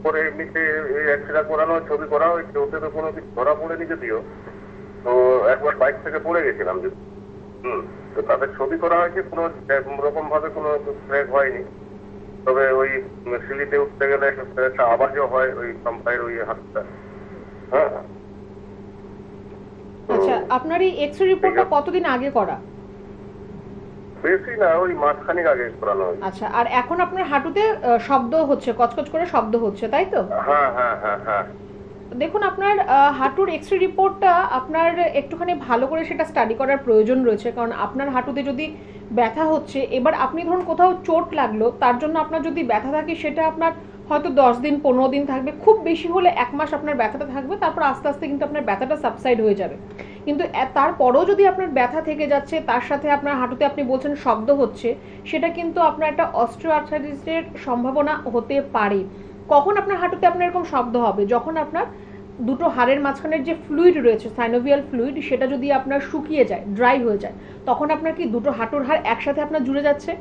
করে এমনিতে এই এক্সরে করানো, ছবি করা হয়েছে, ওতে তো কোনো কিছু ধরা পড়েনি যদিও। তো একবার বাইক থেকে পড়ে গেছিলাম, তো তাদের ছবি করা হয়েছে, কোনো রকম ভাবে কোনো স্ক্র্যাচ হয়নি। তবে ওই সিঁড়িতে উঠতে গেলে একটা আওয়াজও হয় ওই বাম পায়ের ওই হাতটা। হ্যাঁ। আচ্ছা, আপনার এই এক্সরে রিপোর্টটা কতদিন আগে করা? বেশি না, ওই মাসখানেক আগে করানো হয়েছে। আচ্ছা, আর এখন আপনার হাঁটুতে শব্দ হচ্ছে, কচকচ করে শব্দ হচ্ছে, তাই তো? হ্যাঁ হ্যাঁ হ্যাঁ হ্যাঁ। দেখুন, আপনার হাঁটুর এক্সরে রিপোর্টটা আপনার একটুখানি ভালো করে সেটা স্টাডি করার প্রয়োজন রয়েছে, কারণ আপনার হাঁটুতে যদি ব্যথা হচ্ছে, এবার আপনি ধরুন কোথাও চোট লাগলো, তার জন্য আপনার যদি ব্যথা থাকে সেটা আপনার হয়তো 10 দিন 15 দিন থাকবে, খুব বেশি হলে 1 মাস আপনার ব্যথাটা থাকবে, তারপর আস্তে আস্তে কিন্তু আপনার ব্যথাটা সাবসাইড হয়ে যাবে। কিন্তু তারপরেও যদি আপনার ব্যথা থেকে যাচ্ছে, তার সাথে আপনার হাঁটুতে আপনি বলছেন শব্দ হচ্ছে, সেটা কিন্তু আপনার একটা অস্টিওআর্থ্রাইটিসের সম্ভাবনা হতে পারে। কখন আপনার হাঁটুতে আপনার এরকম শব্দ হবে? যখন আপনার দুটো হাড়ের মাঝখানের যে ফ্লুইড রয়েছে, সাইনোভিয়াল ফ্লুইড, সেটা যদি আপনার শুকিয়ে যায়, ড্রাই হয়ে যায়, তখন আপনার কি দুটো হাঁটুর হাড় একসাথে আপনার জুড়ে যাচ্ছে।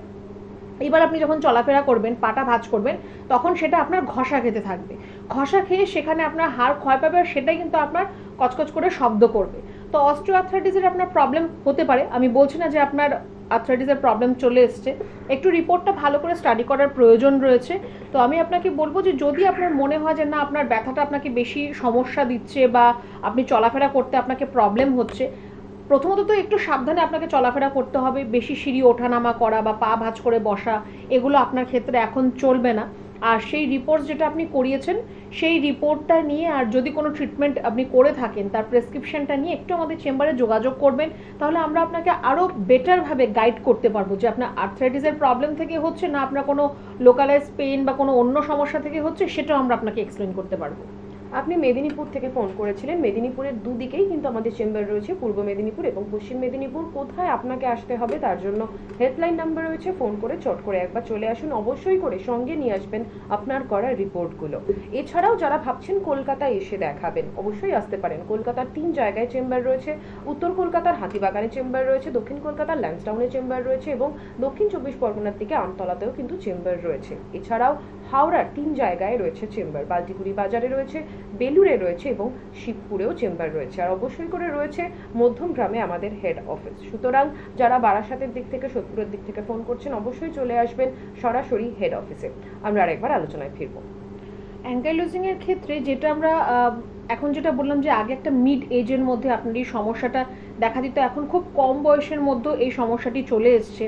এবার আপনি যখন চলাফেরা করবেন, পাটা ভাঁজ করবেন, তখন সেটা আপনার ঘষা খেতে থাকবে। ঘষা খেয়ে সেখানে আপনার হাড় ক্ষয় পাবে, আর সেটাই কিন্তু আপনার কচকচ করে শব্দ করবে। তো অস্টিওআর্থ্রাইটিসের আপনার প্রবলেম হতে পারে, আমি বলছি না যে আপনার আর্থ্রাইটিসের প্রবলেম চলে এসছে, একটু রিপোর্টটা ভালো করে স্টাডি করার প্রয়োজন রয়েছে। তো আমি আপনাকে বলবো যে যদি আপনার মনে হয় যে না, আপনার ব্যথাটা আপনাকে বেশি সমস্যা দিচ্ছে বা আপনি চলাফেরা করতে আপনাকে প্রবলেম হচ্ছে, প্রথমত তো একটু সাবধানে আপনাকে চলাফেরা করতে হবে। বেশি সিঁড়ি ওঠানামা করা বা পা ভাঁজ করে বসা, এগুলো আপনার ক্ষেত্রে এখন চলবে না। আর সেই রিপোর্ট যেটা আপনি করিয়েছেন, সেই রিপোর্টটা নিয়ে আর যদি কোনো ট্রিটমেন্ট আপনি করে থাকেন, তার প্রেসক্রিপশনটা নিয়ে একটু আমাদের চেম্বারে যোগাযোগ করবেন, তাহলে আমরা আপনাকে আরও বেটারভাবে গাইড করতে পারবো যে আপনার আর্থ্রাইটিসের প্রবলেম থেকে হচ্ছে না আপনার কোনো লোকালাইজ পেইন বা কোনো অন্য সমস্যা থেকে হচ্ছে, সেটাও আমরা আপনাকে এক্সপ্লেন করতে পারবো। আপনি মেদিনীপুর থেকে ফোন করেছিলেন। মেদিনীপুরের দুদিকেই কিন্তু আমাদের চেম্বার রয়েছে, পূর্ব মেদিনীপুর এবং পশ্চিম মেদিনীপুর। কোথায় আপনাকে আসতে হবে তার জন্য হেল্পলাইন নাম্বার রয়েছে, ফোন করে চট করে একবার চলে আসুন। অবশ্যই করে সঙ্গে নিয়ে আসবেন আপনার করা রিপোর্টগুলো। এছাড়াও যারা ভাবছেন কলকাতায় এসে দেখাবেন, অবশ্যই আসতে পারেন। কলকাতার 3 জায়গায় চেম্বার রয়েছে। উত্তর কলকাতার হাতিবাগানে চেম্বার রয়েছে, দক্ষিণ কলকাতার ল্যান্সডাউনে চেম্বার রয়েছে এবং দক্ষিণ 24 পরগনার দিকে আমতলাতেও কিন্তু চেম্বার রয়েছে। এছাড়াও হাওড়ার 3 জায়গায় রয়েছে চেম্বার, বালতিকুড়ি বাজারে রয়েছে, বেলুড়ে রয়েছে এবং শিবপুরেও চেম্বার রয়েছে। আর অবশ্যই করে রয়েছে মধ্যমগ্রামে আমাদের হেড অফিস। সুতরাং যারা বারাসাতের দিক থেকে, সোদপুরের দিক থেকে ফোন করছেন, অবশ্যই চলে আসবেন সরাসরি হেড অফিসে। আমরা আরেকবার আলোচনায় ফিরবো। অ্যাঙ্কাইলোজিং এর ক্ষেত্রে যেটা আমরা এখন যেটা বললাম যে আগে একটা মিড এজের মধ্যে আপনার এই সমস্যাটা দেখা দিত, এখন খুব কম বয়সের মধ্যে এই সমস্যাটি চলে এসছে।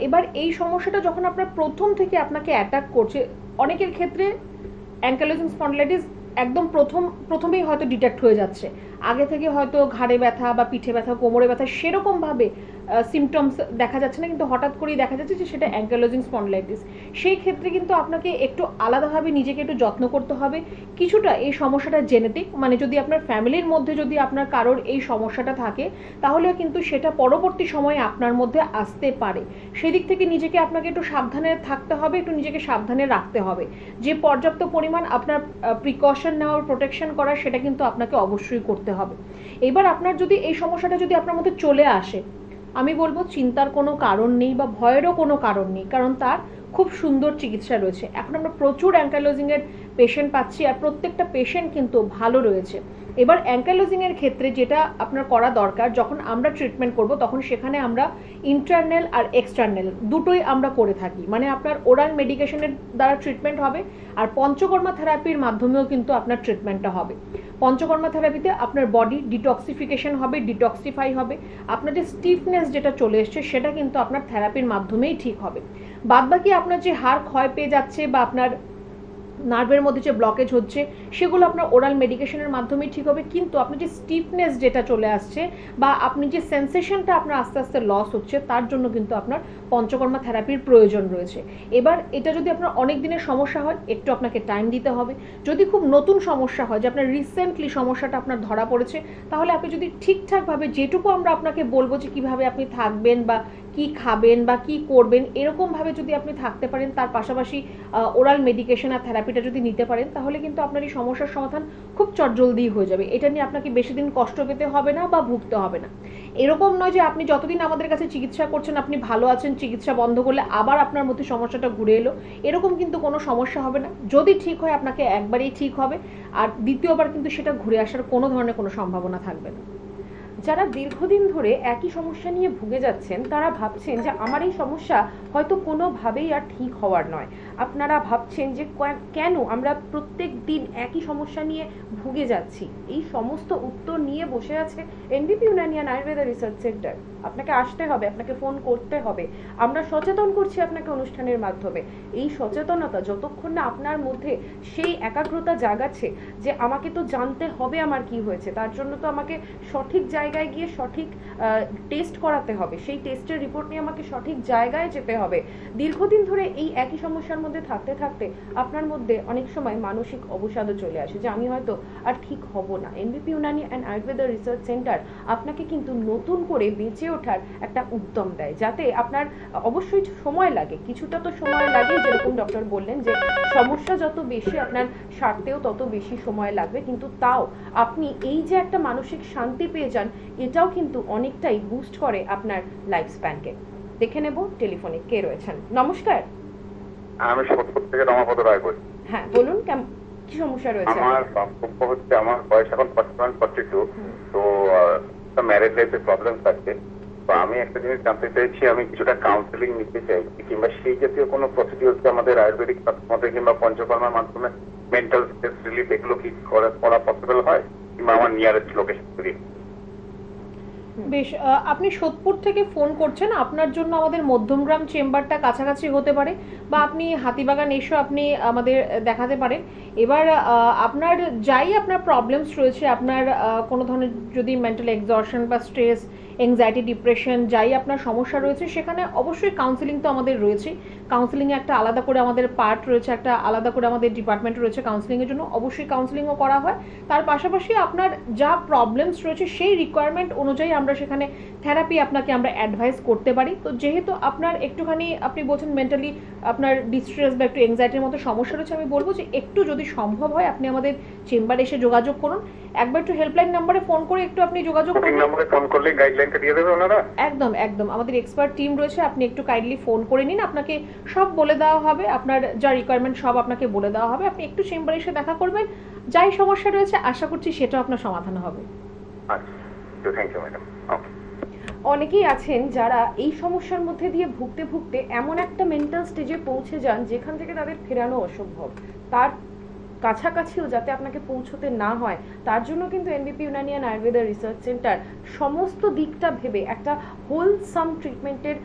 এবার এই সমস্যাটা যখন আপনার প্রথম থেকে আপনাকে অ্যাটাক করছে, অনেকের ক্ষেত্রে অ্যাঙ্কাইলোজিং স্পন্ডিলাইটিস একদম প্রথমেই হয়তো ডিটেক্ট হয়ে যাচ্ছে, আগে থেকে হয়তো ঘাড়ে ব্যথা বা পিঠে ব্যথা, কোমরে ব্যথা সেরকমভাবে সিমটমস দেখা যাচ্ছে না, কিন্তু হঠাৎ করেই দেখা যাচ্ছে যে সেটা অ্যাঙ্কাইলোজিং স্পন্ডিলাইটিস। সেই ক্ষেত্রে কিন্তু আপনাকে একটু আলাদাভাবে নিজেকে একটু যত্ন করতে হবে। কিছুটা এই সমস্যাটা জেনেটিক, মানে যদি আপনার ফ্যামিলির মধ্যে যদি আপনার কারোর এই সমস্যাটা থাকে, তাহলে কিন্তু সেটা পরবর্তী সময়ে আপনার মধ্যে আসতে পারে। সেদিক থেকে নিজেকে আপনাকে একটু সাবধানে থাকতে হবে, একটু নিজেকে সাবধানে রাখতে হবে। যে পর্যাপ্ত পরিমাণ আপনার প্রিকশন নেওয়ার, প্রোটেকশন করার, সেটা কিন্তু আপনাকে অবশ্যই করতে হবে। এবার আপনার যদি এই সমস্যাটা যদি আপনার মধ্যে চলে আসে, আমি বলবো চিন্তার কোনো কারণ নেই বা ভয়েরও কোনো কারণ নেই, কারণ তার খুব সুন্দর চিকিৎসা রয়েছে। এখন আমরা প্রচুর অ্যাঙ্কাইলোজিংয়ের পেশেন্ট পাচ্ছি, আর প্রত্যেকটা পেশেন্ট কিন্তু ভালো রয়েছে। এবার অ্যাঙ্কাইলোজিংয়ের ক্ষেত্রে যেটা আপনার করা দরকার, যখন আমরা ট্রিটমেন্ট করব তখন সেখানে আমরা ইন্টারনাল আর এক্সটার্নাল দুটোই আমরা করে থাকি। মানে আপনার ওরাল মেডিকেশনের দ্বারা ট্রিটমেন্ট হবে, আর পঞ্চকর্মা থেরাপির মাধ্যমেও কিন্তু আপনার ট্রিটমেন্টটা হবে। পঞ্চকর্মা থেরাপিতে আপনার বডি ডিটক্সিফিকেশন হবে, ডিটক্সিফাই হবে, আপনার যে স্টিফনেস যেটা চলে এসছে সেটা কিন্তু আপনার থেরাপির মাধ্যমেই ঠিক হবে। বাদবাকি আপনার যে হাড় ক্ষয় পেয়ে যাচ্ছে বা আপনার নার্ভের মধ্যে যে ব্লকেজ হচ্ছে, সেগুলো আপনার ওরাল মেডিকেশনের মাধ্যমেই ঠিক হবে। কিন্তু আপনার যে স্টিফনেস যেটা চলে আসছে বা আপনি যে সেন্সেশনটা আপনার আস্তে আস্তে লস হচ্ছে, তার জন্য কিন্তু আপনার পঞ্চকর্মা থেরাপির প্রয়োজন রয়েছে। এবার এটা যদি আপনার অনেক দিনের সমস্যা হয়, একটু আপনাকে টাইম দিতে হবে। যদি খুব নতুন সমস্যা হয়, যে আপনার রিসেন্টলি সমস্যাটা আপনার ধরা পড়েছে, তাহলে আপনি যদি ঠিকঠাকভাবে, যেটুকু আমরা আপনাকে বলবো যে কীভাবে আপনি থাকবেন বা কি খাবেন বা কি করবেন এরকমভাবে যদি আপনি থাকতে পারেন, তার পাশাপাশি ওরাল মেডিকেশন আর থেরাপিটা যদি নিতে পারেন, তাহলে কিন্তু আপনার এই সমস্যার সমাধান খুব চটজলদি হয়ে যাবে। এটা নিয়ে আপনাকে বেশি দিন কষ্ট পেতে হবে না বা ভুগতে হবে না। এরকম নয় যে আপনি যতদিন আমাদের কাছে চিকিৎসা করছেন আপনি ভালো আছেন, চিকিৎসা বন্ধ করলে আবার আপনার মধ্যে সমস্যাটা ঘুরে এলো, এরকম কিন্তু কোনো সমস্যা হবে না। যদি ঠিক হয় আপনাকে একবারেই ঠিক হবে, আর দ্বিতীয়বার কিন্তু সেটা ঘুরে আসার কোনো ধরনের কোনো সম্ভাবনা থাকবে না। যারা দীর্ঘদিন ধরে একই সমস্যা নিয়ে ভুগে যাচ্ছেন তারা ভাবছেন যে আমার এই সমস্যা হয়তো কোনোভাবেই আর ঠিক হওয়ার নয়। আপনারা ভাবছেন যে কেন আমরা প্রত্যেক দিন একই সমস্যা নিয়ে ভুগে যাচ্ছি। এই সমস্ত উত্তর নিয়ে বসে আছে এনবিপি ইউনানিয়ান আয়ুর্বেদা রিসার্চ সেন্টার। আপনাকে আসতে হবে, আপনাকে ফোন করতে হবে। আমরা সচেতন করছি আপনাকে অনুষ্ঠানের মাধ্যমে। এই সচেতনতা যতক্ষণ না আপনার মধ্যে সেই একাগ্রতা জাগাচ্ছে যে আমাকে তো জানতে হবে আমার কি হয়েছে, তার জন্য তো আমাকে সঠিক জায়গায় গিয়ে সঠিক টেস্ট করাতে হবে, সেই টেস্টের রিপোর্ট নিয়ে আমাকে সঠিক জায়গায় যেতে হবে। দীর্ঘদিন ধরে এই একই সমস্যার মধ্যে থাকতে থাকতে আপনার মধ্যে অনেক সময় মানসিক অবসাদও চলে আসে যে আমি হয়তো আর ঠিক হব না। এনবিপি Unani and Ayurveda research centre আপনাকে কিন্তু নতুন করে বেঁচে ওঠার একটা উদ্যম দেয়, যাতে আপনার অবশ্যই সময় লাগে, কিছুটা তো সময় লাগে, যেরকম ডক্টর বললেন যে সমস্যা যত বেশি আপনার সারতেও তত বেশি সময় লাগবে, কিন্তু তাও আপনি এই যে একটা মানসিক শান্তি পেয়ে যান, এটাও কিন্তু অনেকটাই বুস্ট করে আপনার লাইফ স্প্যানকে। দেখে নেব টেলিফোনে কে রয়েছেন। নমস্কার। আমি সোদপুর থেকে রমাপদ রায় বলছি। হ্যাঁ বলুন, কি সমস্যা রয়েছে? আমার বক্তব্য হচ্ছে, আমার বয়স এখন 41-42, তো ম্যারেজ লাইফে প্রবলেম থাকে। তো আমি একটা জিনিস জানতে চাইছি, আমি কিছুটা কাউন্সিলিং নিতে চাইছি, কিংবা সেই জাতীয় কোনো প্রসিডিওর আমাদের আয়ুর্বেদিক মতে কিংবা পঞ্চকর্মার মাধ্যমে মেন্টাল স্ট্রেস রিলিফ এগুলো কি করা পসিবল হয়, কিংবা আমার নিয়ারেস্ট লোকেশন যদি। বেশ, আপনি সোদপুর থেকে ফোন করছেন, আপনার জন্য আমাদের মধ্যমগ্রাম চেম্বারটা কাছাকাছি হতে পারে, বা আপনি হাতিবাগান এসে আপনি আমাদের দেখাতে পারেন। এবার আপনার যাই আপনার প্রবলেমস রয়েছে, আপনার কোনো ধরনের যদি মেন্টাল এক্সজশন বা স্ট্রেস, এংজাইটি, ডিপ্রেশন যাই আপনার সমস্যা রয়েছে, সেখানে অবশ্যই কাউন্সিলিং তো আমাদের রয়েছে। কাউন্সিলিংয়ে একটা আলাদা করে আমাদের পার্ট রয়েছে, একটা আলাদা করে আমাদের ডিপার্টমেন্ট রয়েছে কাউন্সিলিংয়ের জন্য, অবশ্যই কাউন্সিলিংও করা হয়। তার পাশাপাশি আপনার যা প্রবলেমস রয়েছে সেই রিকোয়ারমেন্ট অনুযায়ী আমরা সেখানে থেরাপি আপনাকে আমরা অ্যাডভাইস করতে পারি। তো যেহেতু আপনার একটুখানি আপনি বলছেন মেন্টালি আপনার ডিস্ট্রেস বা একটু এংজাইটির মতো সমস্যা রয়েছে, আমি বলবো যে একটু যদি সম্ভব হয় আপনি আমাদের চেম্বারে এসে যোগাযোগ করুন। একবার একটু হেল্পলাইন নাম্বারে ফোন করে একটু আপনি যোগাযোগ করুন। নম্বরে ফোন করলে গাইডলাইনটা দিয়ে দেবে ওনারা? একদম একদম, আমাদের এক্সপার্ট টিম রয়েছে, আপনি একটু কাইন্ডলি ফোন করে নিন, আপনাকে সব বলে দেওয়া হবে, আপনার যা রিকোয়ারমেন্ট সব আপনাকে বলে দেওয়া হবে। আপনি একটু চেম্বারে এসে দেখা করবেন, যাই সমস্যা রয়েছে আশা করছি সেটাও আপনার সমাধান হবে। আচ্ছা, থ্যাংক ইউ ম্যাডাম। ওকে। অনেকেই আছেন যারা এই সমস্যার মধ্যে দিয়ে ভুগতে ভুগতে এমন একটা মেন্টাল স্টেজে পৌঁছে যান যেখান থেকে তাদের ফেরানো অসম্ভব। তার কাছাকাছিও যাতে আপনাকে পৌঁছতে না হয় তার জন্য কিন্তু এনবিপি ইউনানিয়ান আয়ুর্বেদা রিসার্চ সেন্টার সমস্ত দিকটা ভেবে একটা হোলসাম ট্রিটমেন্টের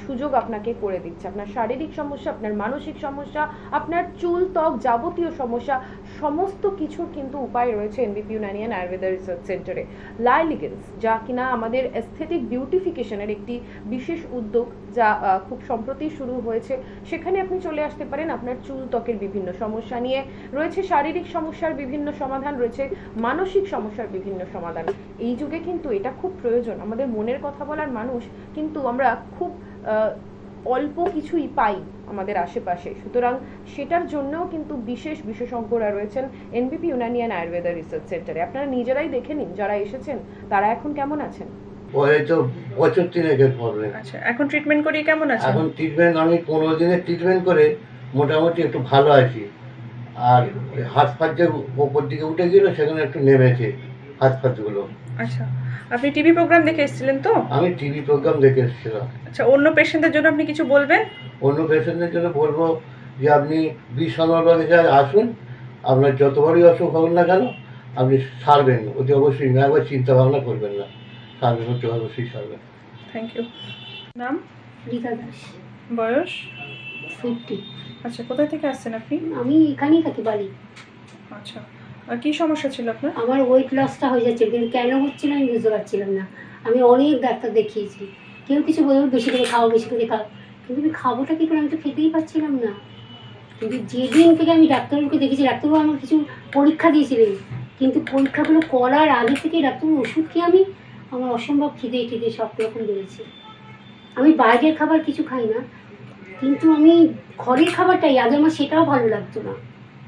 সুযোগ আপনাকে করে দিচ্ছে। আপনার শারীরিক সমস্যা, আপনার মানসিক সমস্যা, আপনার চুল ত্বক যাবতীয় সমস্যা, সমস্ত কিছুর কিন্তু উপায় রয়েছে এনবিপি ইউনানিয়ান আয়ুর্বেদা রিসার্চ সেন্টারে। লাইলিগেন্স, যা কিনা আমাদের এস্থেটিক বিউটিফিকেশনের একটি বিশেষ উদ্যোগ, যা খুব সম্প্রতি শুরু হয়েছে, সেখানে আপনি চলে আসতে পারেন আপনার চুল ত্বকের বিভিন্ন সমস্যা নিয়ে। রয়েছে শারীরিক সমস্যার বিভিন্ন সমাধান, রয়েছে মানসিক সমস্যার বিভিন্ন সমাধান। এই যুগে কিন্তু এটা খুব প্রয়োজন। আমাদের মনের কথা বলার মানুষ কিন্তু আমরা খুব অল্প কিছুই পাই আমাদের আশেপাশে, সুতরাং সেটার জন্যও কিন্তু বিশেষজ্ঞরা রয়েছেন এনবিপি ইউনানিয়ান আয়ুর্বেদা রিসার্চ সেন্টারে। আপনারা নিজেরাই দেখে নিন, যারা এসেছেন তারা এখন কেমন আছেন। ওই তো বছর 3 প্রবলেম। আচ্ছা, এখন ট্রিটমেন্ট করি কেমন আছেন? এখন ট্রিটমেন্ট আমি 15 দিনের ট্রিটমেন্ট করে মোটামুটি একটু ভালো আছি। আর হাত ফাত যে ওপর দিকে উঠে গেল সেখানে একটু নেমেছে হাত ফাতগুলো। আচ্ছা, আপনি টিভি প্রোগ্রাম দেখে এসেছিলেন তো? আমি টিভি প্রোগ্রাম দেখে এসেছিলাম। আচ্ছা, অন্য পেশেন্টদের জন্য আপনি কিছু বলবেন? অন্য পেশেন্টদের জন্য বলবো যে আপনি বিশ্বনাথবাগে আসুন, আপনার যত বড়ই অসুখ হোক না কেন আপনি সারবেন, অতি অবশ্যই না, একবার চিন্তা ভাবনা করবেন না, সারবেন, অতি অবশ্যই সারবেন। Thank you. নাম? রিতা দাস। বয়স? 50। আচ্ছা, কোথায় থেকে আসছেন আপনি? আমি এখানেই থাকি বাড়ি। আচ্ছা, আর কি সমস্যা ছিল আপনার? আমার ওয়েট লসটা হয়ে যাচ্ছে, কিন্তু কেন হচ্ছিল আমি বুঝতে পারছিলাম না। আমি অনেক ডাক্তার দেখিয়েছি, কেউ কিছু বলবে বেশি করে খাও, বেশি করে খাও, কিন্তু আমি খাবোটা কী করে, আমি তো খেতেই পারছিলাম না। কিন্তু যেদিন থেকে আমি ডাক্তারবাবুকে দেখেছি, ডাক্তারবাবু আমার কিছু পরীক্ষা দিয়েছিলেন, কিন্তু পরীক্ষাগুলো করার আগে থেকে ডাক্তারবাবু ওষুধ খেয়ে আমার অসম্ভব খিদে সব রকম বেড়েছে। আমি বাইরের খাবার কিছু খাই না, কিন্তু আমি ঘরের খাবারটাই আগে আমার সেটাও ভালো লাগতো না,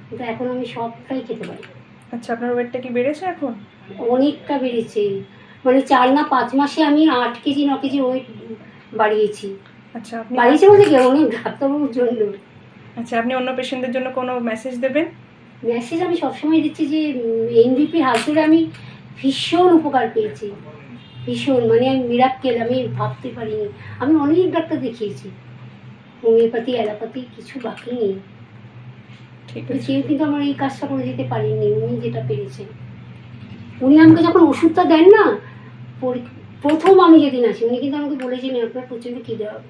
কিন্তু এখন আমি সবটাই খেতে পারি। আচ্ছা, আপনার ওয়েটটা কি বেড়েছে এখন? অনেকটা বেড়েছে, মানে 4 না 5 মাসে আমি 8 কেজি 9 কেজি ওয়েট বাড়িয়েছি। আচ্ছা, আপনি বাড়িয়েছে বলতে কি, অনেক ডাক্তারবাবুর জন্য। আচ্ছা, আপনি অন্য পেশেন্টদের জন্য কোনো মেসেজ দেবেন? মেসেজ আমি সবসময় দিচ্ছি যে এনভিপি হাত ধরে আমি ভীষণ উপকার পেয়েছি, ভীষণ, মানে আমি মিরাক্কেল, আমি ভাবতে পারিনি। আমি অনেক ডাক্তার দেখিয়েছি, হোমিওপ্যাথি অ্যালোপ্যাথি কিছু বাকি নেই, ঠিক কিন্তু আছে। কেউ কিন্তু আমার এই কাজটা করে দিতে পারেননি, উনি যেটা পেরেছেন। উনি আমাকে যখন ওষুধটা দেন না, প্রথম আমি যেদিন আছি উনি কিন্তু আমাকে বলেছেন আপনার প্রচণ্ড খিদে হবে,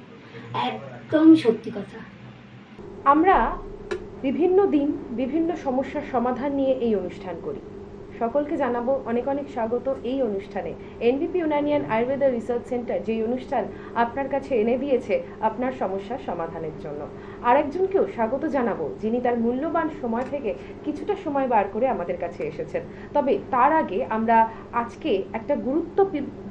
একদম সত্যি কথা। আমরা বিভিন্ন দিন বিভিন্ন সমস্যার সমাধান নিয়ে এই অনুষ্ঠান করি। সকলকে জানাবো অনেক অনেক স্বাগত এই অনুষ্ঠানে। এনভিপি ইউনানিয়ান আয়ুর্বেদা রিসার্চ সেন্টার যেই অনুষ্ঠান আপনার কাছে এনে দিয়েছে আপনার সমস্যার সমাধানের জন্য। আরেকজনকেও স্বাগত জানাবো যিনি তার মূল্যবান সময় থেকে কিছুটা সময় বার করে আমাদের কাছে এসেছেন। তবে তার আগে আমরা আজকে একটা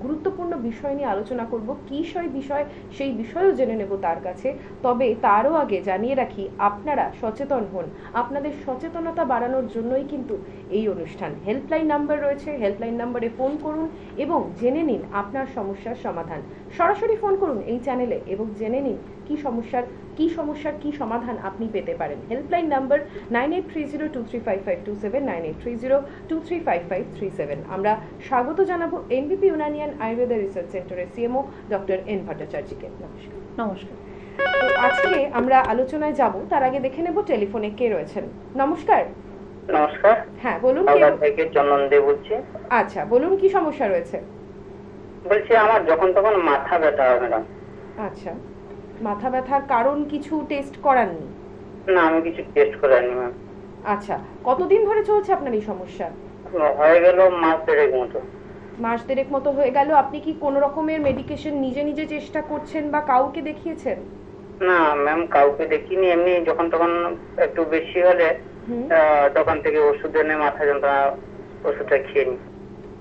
গুরুত্বপূর্ণ বিষয় নিয়ে আলোচনা করব। কী বিষয় সেই বিষয়ও জেনে নেব তার কাছে। তবে তারও আগে জানিয়ে রাখি, আপনারা সচেতন হন। আপনাদের সচেতনতা বাড়ানোর জন্যই কিন্তু এই অনুষ্ঠান। হেল্পলাইন নাম্বার রয়েছে, হেল্পলাইন নাম্বারে ফোন করুন এবং জেনে নিন আপনার সমস্যার সমাধান। সরাসরি ফোন করুন এই চ্যানেলে এবং জেনে নিন কি সমস্যার কি সমাধান আপনি পেতে পারেন। Helpline number 9830235527, 9830235537। আমরা স্বাগত জানাবো এনভিপি ইউনানিয়ান আয়ুর্বেদা রিসার্চ সেন্টারের সিএমও ডক্টর এন ভট্টাচার্যকে। নমস্কার। নমস্কার। তো আজকে আমরা আলোচনায় যাব, তার আগে দেখে নেব টেলিফোনে কে রয়েছেন। নমস্কার। নমস্কার, হ্যাঁ বলুন। হাওড়া থেকে চন্দন দে বলছি। আচ্ছা বলুন, কি সমস্যা রয়েছে? বলছি আমার যখন তখন মাথা ব্যথা হয় ম্যাডাম। আচ্ছা, মাথা ব্যথার কারণ কিছু টেস্ট করাননি? না, আমি কিছু টেস্ট করিনি ম্যাম। আচ্ছা, কতদিন ধরে চলছে আপনার এই সমস্যা? হয়ে গেল মাস দেড়েক মতো। মাস দেড়েক মতো হয়ে গেল। আপনি কি কোনো রকমের মেডিকেশন নিজে নিজে চেষ্টা করছেন বা কাউকে দেখিয়েছেন? না ম্যাম, কাউকে দেখিনি, এমনি যখন তখন একটু বেশি হলে দোকান থেকে ওষুধ এনে মাথা যন্ত্রণা ওষুধটা খেয়ে নি।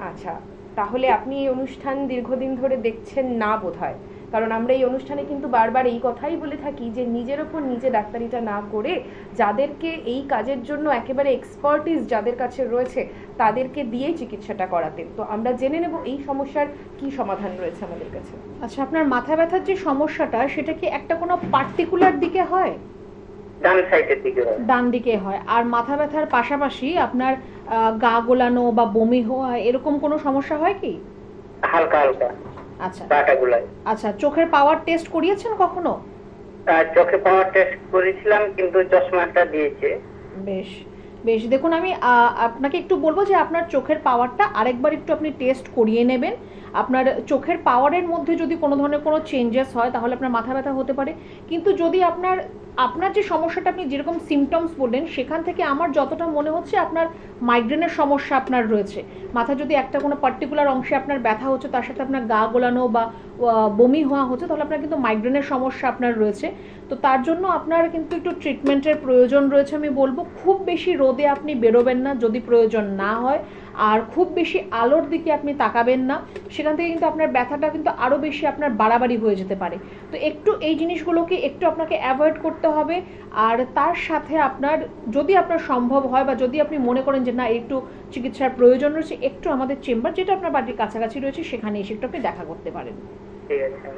আচ্ছা, তাহলে আপনি এই অনুষ্ঠান দীর্ঘদিন ধরে দেখছেন না বোধহয়, কারণ আমরা এই অনুষ্ঠানে কিন্তু বারবার এই কথাই বলে থাকি যে নিজের ওপর নিজে ডাক্তারিটা না করে যাদেরকে এই কাজের জন্য একেবারে এক্সপার্টিস যাদের কাছে রয়েছে তাদেরকে দিয়েই চিকিৎসাটা করাতে। তো আমরা জেনে নেব এই সমস্যার কি সমাধান রয়েছে আমাদের কাছে। আচ্ছা, আপনার মাথা ব্যথার যে সমস্যাটা সেটা কি একটা কোনো পার্টিকুলার দিকে হয়? ডান সাইডের দিকে হয়। ডান দিকে হয়। আর মাথা ব্যথার পাশাপাশি আপনার গা গোলানো বা বমি হওয়া এরকম কোনো সমস্যা হয় কি? হালকা হালকা। আচ্ছা ডাটা গুলাই। আচ্ছা, চোখের পাওয়ার টেস্ট করিয়েছেন কখনো? চোখে পাওয়ার টেস্ট করেছিলাম, কিন্তু চশমাটা দিয়েছে। বেশ বেশ, দেখুন আমি আপনাকে একটু বলবো যে আপনার চোখের পাওয়ারটা আরেকবার একটু আপনি টেস্ট করিয়ে নেবেন। আপনার চোখের পাওয়ারের মধ্যে যদি কোনো ধরনের কোনো চেঞ্জেস হয় তাহলে আপনার মাথা ব্যথা হতে পারে। কিন্তু যদি আপনার যে সমস্যাটা আপনি যেরকম সিমটমস বললেন সেখান থেকে আমার যতটা মনে হচ্ছে আপনার মাইগ্রেনের সমস্যা আপনার রয়েছে। মাথা যদি একটা কোনো পার্টিকুলার অংশে আপনার ব্যথা হচ্ছে, তার সাথে আপনার গা গোলানো বা বমি হওয়া হচ্ছে, তাহলে আপনার কিন্তু মাইগ্রেনের সমস্যা আপনার রয়েছে। তো তার জন্য আপনার কিন্তু একটু ট্রিটমেন্টের প্রয়োজন রয়েছে। আমি বলবো খুব বেশি রোদে আপনি বেরোবেন না যদি প্রয়োজন না হয়, আর খুব বেশি আলোর দিকে আপনি তাকাবেন না, সেখান থেকে কিন্তু আপনার ব্যথাটা কিন্তু আরও বেশি আপনার বাড়াবাড়ি হয়ে যেতে পারে। তো একটু এই জিনিসগুলোকে একটু আপনাকে অ্যাভয়েড করতে হবে। আর তার সাথে যদি আপনার সম্ভব হয় বা যদি আপনি মনে করেন যে না একটু চিকিৎসার প্রয়োজন রয়েছে, একটু আমাদের চেম্বার যেটা আপনার বাড়ির কাছাকাছি রয়েছে সেখানে এসে একটু আপনি দেখা করতে পারেন। ঠিক আছে।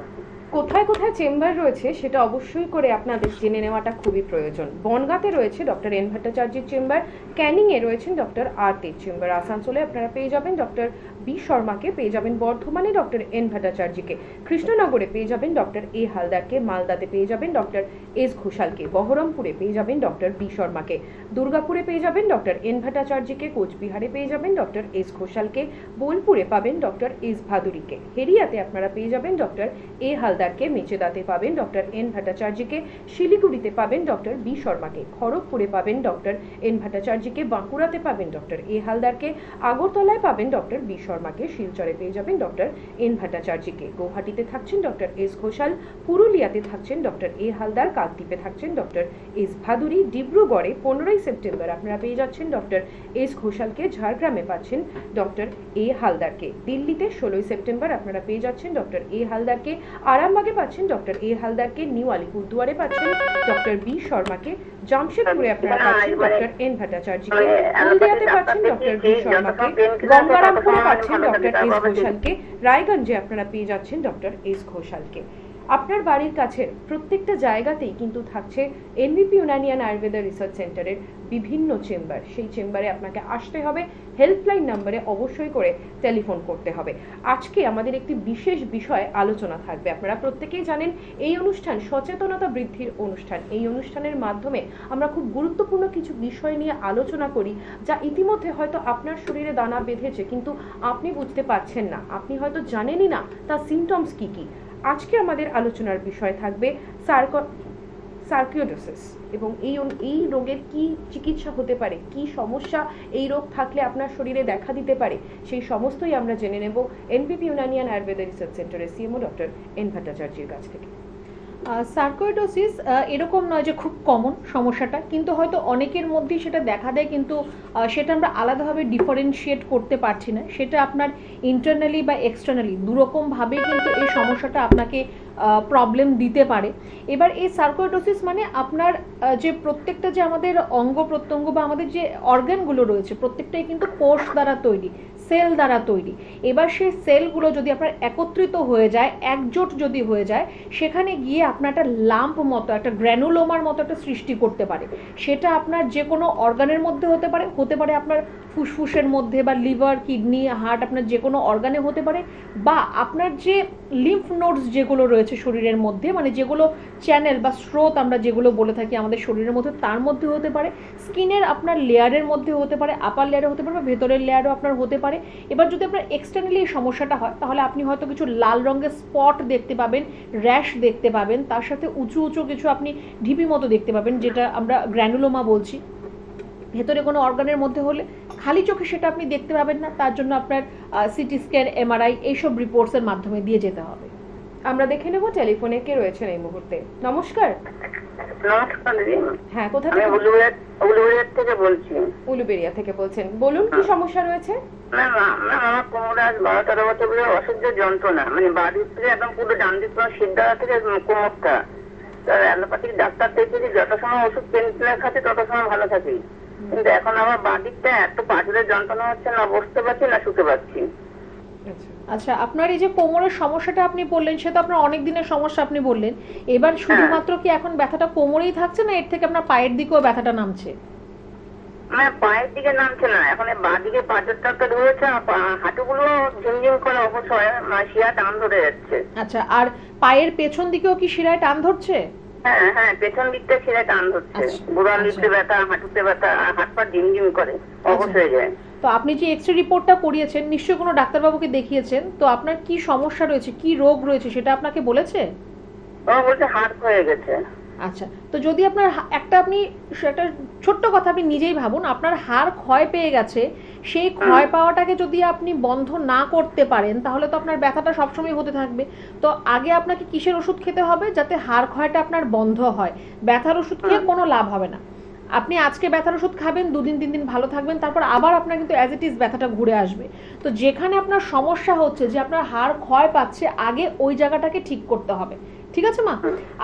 কোথায় কোথায় চেম্বার রয়েছে সেটা অবশ্যই করে আপনাদের জেনে নেওয়াটা খুবই প্রয়োজন। বনগাঁতে রয়েছে ডক্টর এন ভট্টাচার্যের চেম্বার, ক্যানিংয়ে রয়েছেন ডক্টর আর তের চেম্বার, আসানসোলে আপনারা পেয়ে যাবেন ডক্টর বি শর্মাকে, পেয়ে যাবেন বর্ধমানে ডক্টর এন ভট্টাচার্যকে, কৃষ্ণনগরে পেয়ে যাবেন ডক্টর এ হালদারকে, মালদাতে পেয়ে যাবেন ডক্টর এস ঘোষালকে, বহরমপুরে পেয়ে যাবেন ডক্টর বি শর্মাকে, দুর্গাপুরে পেয়ে যাবেন ডক্টর এন ভট্টাচার্যকে, কোচবিহারে পেয়ে যাবেন ডক্টর এস ঘোষালকে, বোলপুরে পাবেন ডক্টর এস ভাদুরীকে, হেরিয়াতে আপনারা পেয়ে যাবেন ডক্টর এ হালদারকে, মেচেদাতে পাবেন ডক্টর এন ভট্টাচার্যকে, শিলিগুড়িতে পাবেন ডক্টর বি শর্মাকে, খড়গপুরে পাবেন ডক্টর এন ভট্টাচার্যকে, বাঁকুড়াতে পাবেন ডক্টর এ হালদারকে, আগরতলায় পাবেন ডক্টর বি শর্মাকে, শিলচরে পেয়ে যাবেন ডক্টর এন ভট্টাচার্যকে, গৌহাটিতে থাকছেন ডক্টর এস ঘোষাল, পুরুলিয়াতে থাকছেন ডক্টর এ হালদার, কাকদ্বীপে থাকছেন ডক্টর এস ভাদুরী, ডিব্রুগড়ে 15ই সেপ্টেম্বর আপনারা পেয়ে যাচ্ছেন ডক্টর এস ঘোষালকে, ঝাড়গ্রামে পাচ্ছেন ডক্টর এ হালদারকে, দিল্লিতে 16ই সেপ্টেম্বর আপনারা পেয়ে যাচ্ছেন ডক্টর এ হালদারকে, আরাম আরামবাগে পাচ্ছেন ডক্টর এ হালদারকে, নিউ আলিপুরদুয়ারে পাচ্ছেন ডক্টর বি শর্মাকে, জামশেদপুরে আপনারা পাচ্ছেন ডক্টর এন ভট্টাচার্যকে, হলদিয়াতে পাচ্ছেন ডক্টর বি শর্মাকে, গঙ্গারামপুরে পাচ্ছেন ডক্টর এস ঘোষালকে, রায়গঞ্জে আপনারা পেয়ে যাচ্ছেন ডক্টর এস ঘোষালকে। আপনার বাড়ির কাছে প্রত্যেকটা জায়গাতেই কিন্তু থাকছে এনভিপি ইউনানিয়ান আয়ুর্বেদা রিসার্চ সেন্টারের বিভিন্ন চেম্বার। সেই চেম্বারে আপনাকে আসতে হবে, হেল্পলাইন নম্বরে অবশ্যই করে টেলিফোন করতে হবে। আজকে আমাদের একটি বিশেষ বিষয়ে আলোচনা থাকবে। আপনারা প্রত্যেকেই জানেন এই অনুষ্ঠান সচেতনতা বৃদ্ধির অনুষ্ঠান। এই অনুষ্ঠানের মাধ্যমে আমরা খুব গুরুত্বপূর্ণ কিছু বিষয় নিয়ে আলোচনা করি, যা ইতিমধ্যে হয়তো আপনার শরীরে দানা বেঁধেছে কিন্তু আপনি বুঝতে পারছেন না, আপনি হয়তো জানেনই না তার সিমটমস কি কি। আজকে আমাদের আলোচনার বিষয় থাকবে সার্কিওডোসিস এবং এই রোগের কি চিকিৎসা হতে পারে, কি সমস্যা এই রোগ থাকলে আপনার শরীরে দেখা দিতে পারে, সেই সমস্তই আমরা জেনে নেব এনভিপি ইউনানিয়ান আয়ুর্বেদা রিসার্চ সেন্টারের সিএমও ডক্টর এন ভট্টাচার্যের কাছ থেকে। সার্কোইডোসিস এরকম নয় যে খুব কমন সমস্যাটা, কিন্তু হয়তো অনেকের মধ্যেই সেটা দেখা দেয়, কিন্তু সেটা আমরা আলাদাভাবে ডিফারেন্সিয়েট করতে পারছি না। সেটা আপনার ইন্টারনালি বা এক্সটার্নালি দুরকমভাবেই কিন্তু এই সমস্যাটা আপনাকে প্রবলেম দিতে পারে। এবার এই সার্কোইডোসিস মানে আপনার যে প্রত্যেকটা যে আমাদের অঙ্গ প্রত্যঙ্গ বা আমাদের যে অর্গানগুলো রয়েছে প্রত্যেকটাই কিন্তু কোষ দ্বারা তৈরি, সেল দ্বারা তৈরি। এবার সেই সেলগুলো যদি আপনার একত্রিত হয়ে যায়, একজোট যদি হয়ে যায়, সেখানে গিয়ে আপনার একটা লাম্প মতো, একটা গ্র্যানুলোমার মতো একটা সৃষ্টি করতে পারে। সেটা আপনার যে কোনো অর্গানের মধ্যে হতে পারে আপনার ফুসফুসের মধ্যে বা লিভার, কিডনি, হার্ট, আপনার যে কোনো অর্গানে হতে পারে, বা আপনার যে লিম্ফ নোডস যেগুলো রয়েছে শরীরের মধ্যে, মানে যেগুলো চ্যানেল বা স্রোত আমরা যেগুলো বলে থাকি আমাদের শরীরের মধ্যে, তার মধ্যে হতে পারে, স্কিনের আপনার লেয়ারের মধ্যে হতে পারে, আপার লেয়ারে হতে পারে বা ভেতরের লেয়ারও আপনার হতে পারে। এবার যদি আপনার এক্সটার্নালি এই সমস্যাটা হয় তাহলে আপনি হয়তো কিছু লাল রঙের স্পট দেখতে পাবেন, র্যাশ দেখতে পাবেন, তার সাথে উঁচু উঁচু কিছু আপনি ঢিপি মতো দেখতে পাবেন, যেটা আমরা গ্র্যানুলোমা বলছি। ভেতরে কোনো অর্গানের মধ্যে হলে খালি চোখে সেটা আপনি দেখতে পাবেন না, তার জন্য আপনার সিটি স্ক্যান, এমআরআই এইসব রিপোর্টসের মাধ্যমে দিয়ে যেতে হবে। আমরা দেখে নেব টেলিফোনে কে রয়েছেন এই মুহূর্তে। নমস্কার। নমস্কার দিদি। হ্যাঁ, কোথা আমি থেকে? উলুবেড়িয়া থেকে বলছি। উলুবেড়িয়া থেকে বলছেন, বলুন কি সমস্যা রয়েছে? ম্যাম আমার কোমরে আজ 12-13 বছর ধরে অসহ্য যন্ত্রণা, মানে বাড়ির থেকে একদম পুরো ডান দিক সিদ্ধা থেকে কোমরটা। তার অ্যালোপ্যাথিক ডাক্তার দেখেছি, যত সময় ওষুধ পেন কিলার খাচ্ছি তত সময় ভালো থাকি, কিন্তু এখন আমার বাঁ দিকটা এত পাঁচুরের যন্ত্রণা হচ্ছে, না বসতে পারছি না শুতে পারছি। আচ্ছা, আপনার এই যে কোমরের সমস্যাটা আপনি বললেন, সেটা আপনার অনেক দিনের সমস্যা আপনি বললেন। এবার শুধুমাত্র কি এখন ব্যথাটা কোমরেই থাকছে, না এর থেকে আপনার পায়ের দিকেও ব্যথাটা নামছে? না, পায়ের দিকে নামছে না, এখন বাঁ দিকে পাঁচুরটা ধরেছে, হাঁটুগুলো ঝিমঝিম করে অবশ্যই শিরা টান ধরে যাচ্ছে। আচ্ছা, আর পায়ের পেছন দিকেও কি শিরায় টান ধরছে? হ্যাঁ হ্যাঁ, পেছন দিকটা শিরায় টান ধরছে, গোড়ার দিকতে ব্যথা, হাঁটুতে ব্যথা, হাত পা ঝিমঝিম করে অবশ হয়ে যায়। তো আপনি যে এক্সরে রিপোর্টটা করিয়েছেন, নিশ্চয়ই কোনো ডাক্তারবাবুকে দেখিয়েছেন, তো আপনার কি সমস্যা রয়েছে, কি রোগ রয়েছে সেটা আপনাকে বলেছে? ও বলছে হাড় হয়ে গেছে। আচ্ছা, তো যদি আপনার একটা ছোট্ট কথা আপনি নিজেই ভাবুন, আপনার হাড় ক্ষয় পেয়ে গেছে, সেই ক্ষয় পাওয়াটাকে যদি আপনি বন্ধ না করতে পারেন তাহলে তো আপনার ব্যথাটা সবসময় হতে থাকবে। তো আগে আপনাকে কিসের ওষুধ খেতে হবে যাতে হাড় ক্ষয়টা আপনার বন্ধ হয়? ব্যথার ওষুধ খেয়ে কোনো লাভ হবে না। আপনি আজকে ব্যথার ওষুধ খাবেন, 2 দিন 3 দিন ভালো থাকবেন, তারপর আবার আপনার কিন্তু অ্যাজ ইট ইজ ব্যথাটা ঘুরে আসবে। তো যেখানে আপনার সমস্যা হচ্ছে যে আপনার হাড় ক্ষয় পাচ্ছে, আগে ওই জায়গাটাকে ঠিক করতে হবে। ঠিক আছে মা,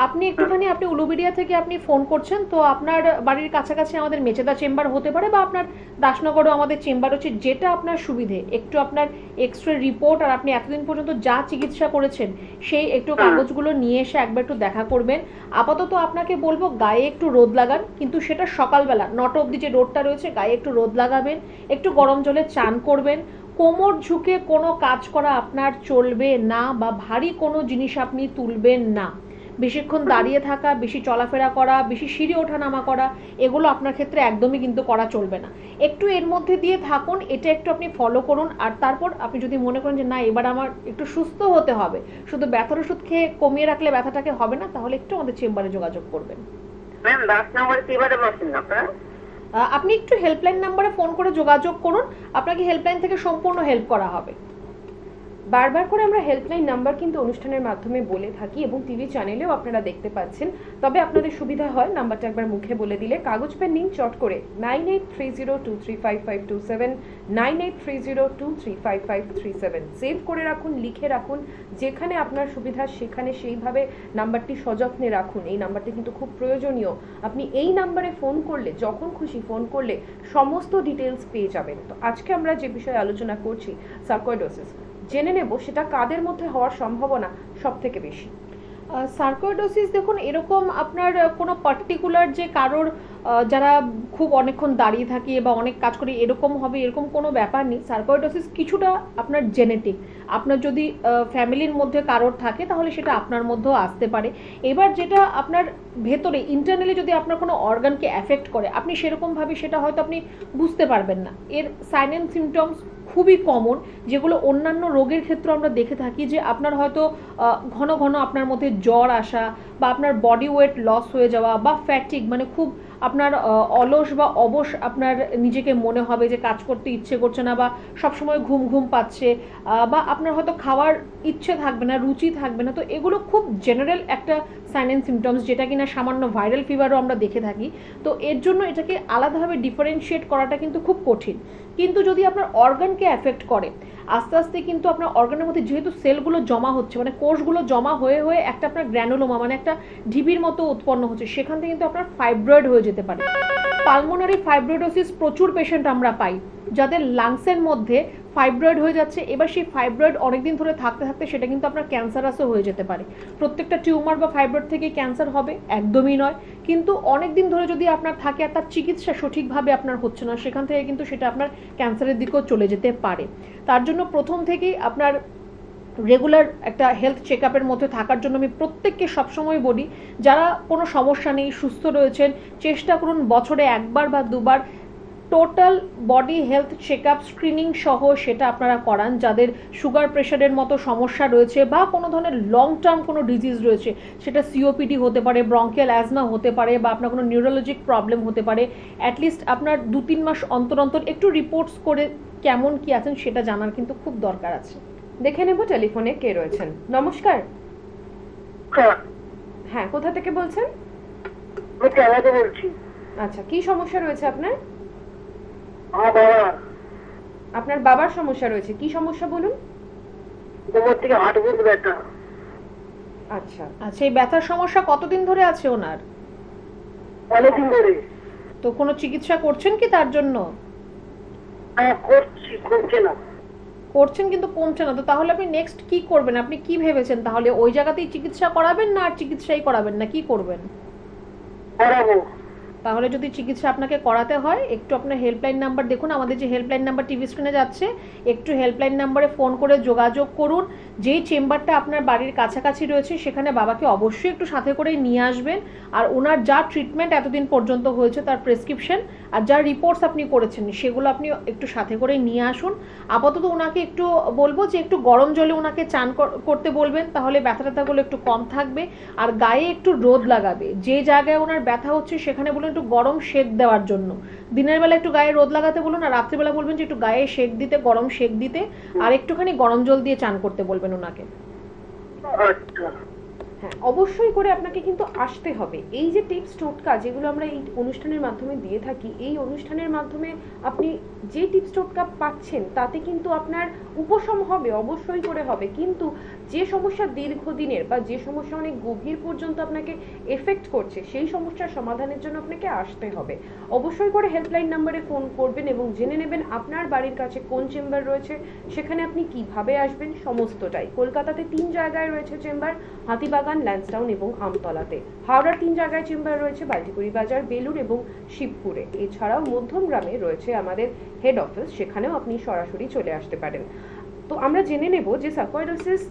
আপনি একটুখানি, আপনি উলুবেড়িয়া থেকে আপনি ফোন করছেন, তো আপনার বাড়ির কাছাকাছি আমাদের মেচেদা চেম্বার হতে পারে, বা আপনার দাসনগরও আমাদের চেম্বার হচ্ছে, যেটা আপনার সুবিধে। একটু আপনার এক্সরে রিপোর্ট আর আপনি এতদিন পর্যন্ত যা চিকিৎসা করেছেন সেই একটু কাগজগুলো নিয়ে এসে একবার একটু দেখা করবেন। আপাতত আপনাকে বলবো গায়ে একটু রোদ লাগান, কিন্তু সেটা সকালবেলা 9টা অবধি যে রোদটা রয়েছে গায়ে একটু রোদ লাগাবেন, একটু গরম জলে চান করবেন। কোমর ঝুঁকে কোনো কাজ করা আপনার চলবে না, বা ভারী কোনো জিনিস আপনি তুলবেন না। বেশিক্ষণ দাঁড়িয়ে থাকা, বেশি চলাফেরা করা, বেশি সিঁড়ি ওঠানামা করা, এগুলো আপনার ক্ষেত্রে একদমই কিন্তু করা চলবে না। একটু এর মধ্যে দিয়ে থাকুন, এটা একটু আপনি ফলো করুন। আর তারপর আপনি যদি মনে করেন যে না এবার আমার একটু সুস্থ হতে হবে, শুধু ব্যথার ওষুধ খেয়ে কমিয়ে রাখলে ব্যথাটাকে হবে না, তাহলে একটু আমাদের চেম্বারে যোগাযোগ করবেন। ম্যাম 10 নম্বরে কিভাবে বসেন আপনারা? আপনি একটু হেল্পলাইন নাম্বারে ফোন করে যোগাযোগ করুন, আপনাকে হেল্পলাইন থেকে সম্পূর্ণ হেল্প করা হবে। বারবার করে আমরা হেল্পলাইন নাম্বার কিন্তু অনুষ্ঠানের মাধ্যমে বলে থাকি এবং টিভি চ্যানেলেও আপনারা দেখতে পাচ্ছেন, তবে আপনাদের সুবিধা হয় নাম্বারটা একবার মুখে বলে দিলে। কাগজ পেন নিন, চট করে 9830235527, 9830235537 সেভ করে রাখুন, লিখে রাখুন। যেখানে আপনার সুবিধা সেখানে সেইভাবে নাম্বারটি সযত্নে রাখুন। এই নাম্বারটি কিন্তু খুব প্রয়োজনীয়। আপনি এই নাম্বারে ফোন করলে, যখন খুশি ফোন করলে সমস্ত ডিটেলস পেয়ে যাবেন। তো আজকে আমরা যে বিষয়ে আলোচনা করছি, সার্কোয়েডোসিস, জেনে নেব সেটা কাদের মধ্যে হওয়ার সম্ভাবনা সব থেকে বেশি। সার্কোয়েডোসিস দেখুন, এরকম আপনার কোনো পার্টিকুলার যে কারোর যারা খুব অনেকক্ষণ দাঁড়িয়ে থাকে বা অনেক কাজ করে এরকম হবে, এরকম কোনো ব্যাপার নেই। সার্কোয়েডোসিস কিছুটা আপনার জেনেটিক, আপনার যদি ফ্যামিলির মধ্যে কারোর থাকে তাহলে সেটা আপনার মধ্যেও আসতে পারে। এবার যেটা আপনার ভেতরে ইন্টারনালি যদি আপনার কোনো অর্গানকে অ্যাফেক্ট করে, আপনি সেরকমভাবে সেটা হয়তো আপনি বুঝতে পারবেন না। এর সাইন অ্যান্ড সিমটমস খুবই কমন, যেগুলো অন্যান্য রোগের ক্ষেত্রে আমরা দেখে থাকি, যে আপনার হয়তো ঘন ঘন আপনার মধ্যে জ্বর আসা, বা আপনার বডি ওয়েট লস হয়ে যাওয়া, বা ফ্যাটিক মানে খুব আপনার অলস বা অবশ আপনার নিজেকে মনে হবে, যে কাজ করতে ইচ্ছে করছে না, বা সবসময় ঘুম ঘুম পাচ্ছে, বা আপনার হয়তো খাওয়ার ইচ্ছে থাকবে না, রুচি থাকবে না। তো এগুলো খুব জেনারেল একটা সাইন অ্যান্ড সিমটমস, যেটা কিনা সামান্য ভাইরাল ফিভারও আমরা দেখে থাকি। তো এর জন্য এটাকে আলাদাভাবে ডিফারেন্সিয়েট করাটা কিন্তু খুব কঠিন। কিন্তু যদি আপনার অর্গানকে অ্যাফেক্ট করে, আস্তে আস্তে কিন্তু আপনার অর্গানের মধ্যে যেহেতু সেলগুলো জমা হচ্ছে, মানে কোষগুলো জমা হয়ে হয়ে একটা আপনার গ্র্যানুলোমা মানে একটা ঢিবির মতো উৎপন্ন হচ্ছে, সেখান থেকে কিন্তু আপনার ফাইব্রয়েড হয়ে যেতে পারে। পালমোনারি ফাইব্রোডোসিস প্রচুর পেশেন্ট আমরা পাই, যাদের লাংসের মধ্যে ফাইব্রয়েড হয়ে যাচ্ছে। এবার সেই ফাইব্রয়েড অনেকদিন ধরে থাকতে থাকতে সেটা কিন্তু আপনার ক্যান্সারাসও হয়ে যেতে পারে। প্রত্যেকটা টিউমার বা ফাইব্রয়েড থেকে ক্যান্সার হবে একদমই নয়, কিন্তু অনেকদিন ধরে যদি আপনার থাকে আর তার চিকিৎসা সঠিকভাবে আপনার হচ্ছে না, সেখান থেকে কিন্তু সেটা আপনার ক্যান্সারের দিকেও চলে যেতে পারে। তার জন্য প্রথম থেকেই আপনার রেগুলার একটা হেলথ চেক আপের মধ্যে থাকার জন্য আমি প্রত্যেককে সবসময় বলি, যারা কোনো সমস্যা নেই, সুস্থ রয়েছেন, চেষ্টা করুন বছরে একবার বা দুবার total body health check up screening সহ সেটা আপনারা করান। যাদের সুগার প্রেশারের মতো সমস্যা রয়েছে, বা কোনো ধরনের লং টার্ম কোনো ডিজিজ রয়েছে, সেটা সিওপিডি হতে পারে, ব্রঙ্কিয়াল অ্যাজমা হতে পারে, বা আপনার কোনো নিউরোলজিক প্রবলেম হতে পারে, অ্যাটলিস্ট আপনার 2-3 মাস অন্তর অন্তর একটু রিপোর্টস করে কেমন কি আছেন সেটা জানার কিন্তু খুব দরকার আছে। দেখে নেব টেলিফোনে কে রয়েছেন। নমস্কার। হ্যাঁ, কোথা থেকে বলছেন? আমি চালাতে বলছি। আচ্ছা, কি সমস্যা রয়েছে আপনার? আমার বাবা, আপনার বাবার সমস্যা রয়েছে, কি সমস্যা বলুন? কোমর থেকে হাঁটু পর্যন্ত ব্যথা। আচ্ছা আচ্ছা, এই ব্যথার সমস্যা কতদিন ধরে আছে ওনার? অনেকদিন ধরে। তো কোনো চিকিৎসা করছেন কি তার জন্য? করছি, করছে না। করছেন কিন্তু কমছে না। তো তাহলে আপনি নেক্সট কি করবেন? আপনি কি ভেবেছেন? তাহলে ওই জায়গাতেই চিকিৎসা করাবেন, না আর চিকিৎসাই করাবেন, না কি করবেন? করাবো। তাহলে যদি চিকিৎসা আপনাকে করাতে হয়, একটু আপনার হেল্পলাইন নাম্বার দেখুন, আমাদের যে হেল্পলাইন নাম্বার টিভি স্ক্রিনে যাচ্ছে, একটু হেল্পলাইন নাম্বারে ফোন করে যোগাযোগ করুন। যেই চেম্বারটা আপনার বাড়ির কাছাকাছি রয়েছে সেখানে বাবাকে অবশ্যই একটু সাথে করে নিয়ে আসবেন। আর ওনার যা ট্রিটমেন্ট এতদিন পর্যন্ত হয়েছে তার প্রেসক্রিপশন আর যা রিপোর্টস আপনি করেছেন সেগুলো আপনি একটু সাথে করে নিয়ে আসুন। আপাতত ওনাকে একটু বলবো যে একটু গরম জলে ওনাকে চান করতে বলবেন, তাহলে ব্যথা ট্যাথাগুলো একটু কম থাকবে। আর গায়ে একটু রোদ লাগাবে, যে জায়গায় ওনার ব্যথা হচ্ছে সেখানে বলুন একটু গরম সেক দেওয়ার জন্য। দিনের বেলা একটু গায়ে রোদ লাগাতে বলুন, আর রাত্রিবেলা বলবেন যে একটু গায়ে সেক দিতে, গরম সেক দিতে, আর একটুখানি গরম জল দিয়ে চান করতে বলবেন ওনাকে। আচ্ছা। হ্যাঁ, অবশ্যই করে আপনাকে কিন্তু আসতে হবে। এই যে টিপস টোটকা যেগুলো আমরা এই অনুষ্ঠানের মাধ্যমে দিয়ে থাকি, এই অনুষ্ঠানের মাধ্যমে আপনি যে টিপস টোটকা পাচ্ছেন তাতে কিন্তু আপনার উপশম হবে, অবশ্যই করে হবে। কিন্তু যে সমস্যা দীর্ঘদিনের বা যে সমস্যা অনেক গভীর পর্যন্ত আপনাকে এফেক্ট করছে, সেই সমস্যার সমাধানের জন্য আপনাকে আসতে হবে। অবশ্যই করে হেল্পলাইন নাম্বারে ফোন করবেন এবং জেনে নেবেন আপনার বাড়ির কাছে কোন চেম্বার রয়েছে, সেখানে আপনি কিভাবে আসবেন, সমস্তটাই। কলকাতাতে 3 জায়গায় রয়েছে চেম্বার, হাতিবাগান, ল্যান্সডাউন এবং আমতলাতে। হাওড়ার 3 জায়গায় চেম্বার রয়েছে, বাল্টিকুড়ি বাজার, বেলুর এবং শিবপুরে। এছাড়াও মধ্যমগ্রামে রয়েছে আমাদের হেড অফিস, সেখানেও আপনি সরাসরি চলে আসতে পারেন। তো আমরা জেনে নেব যে সার্কোয়েডোসিস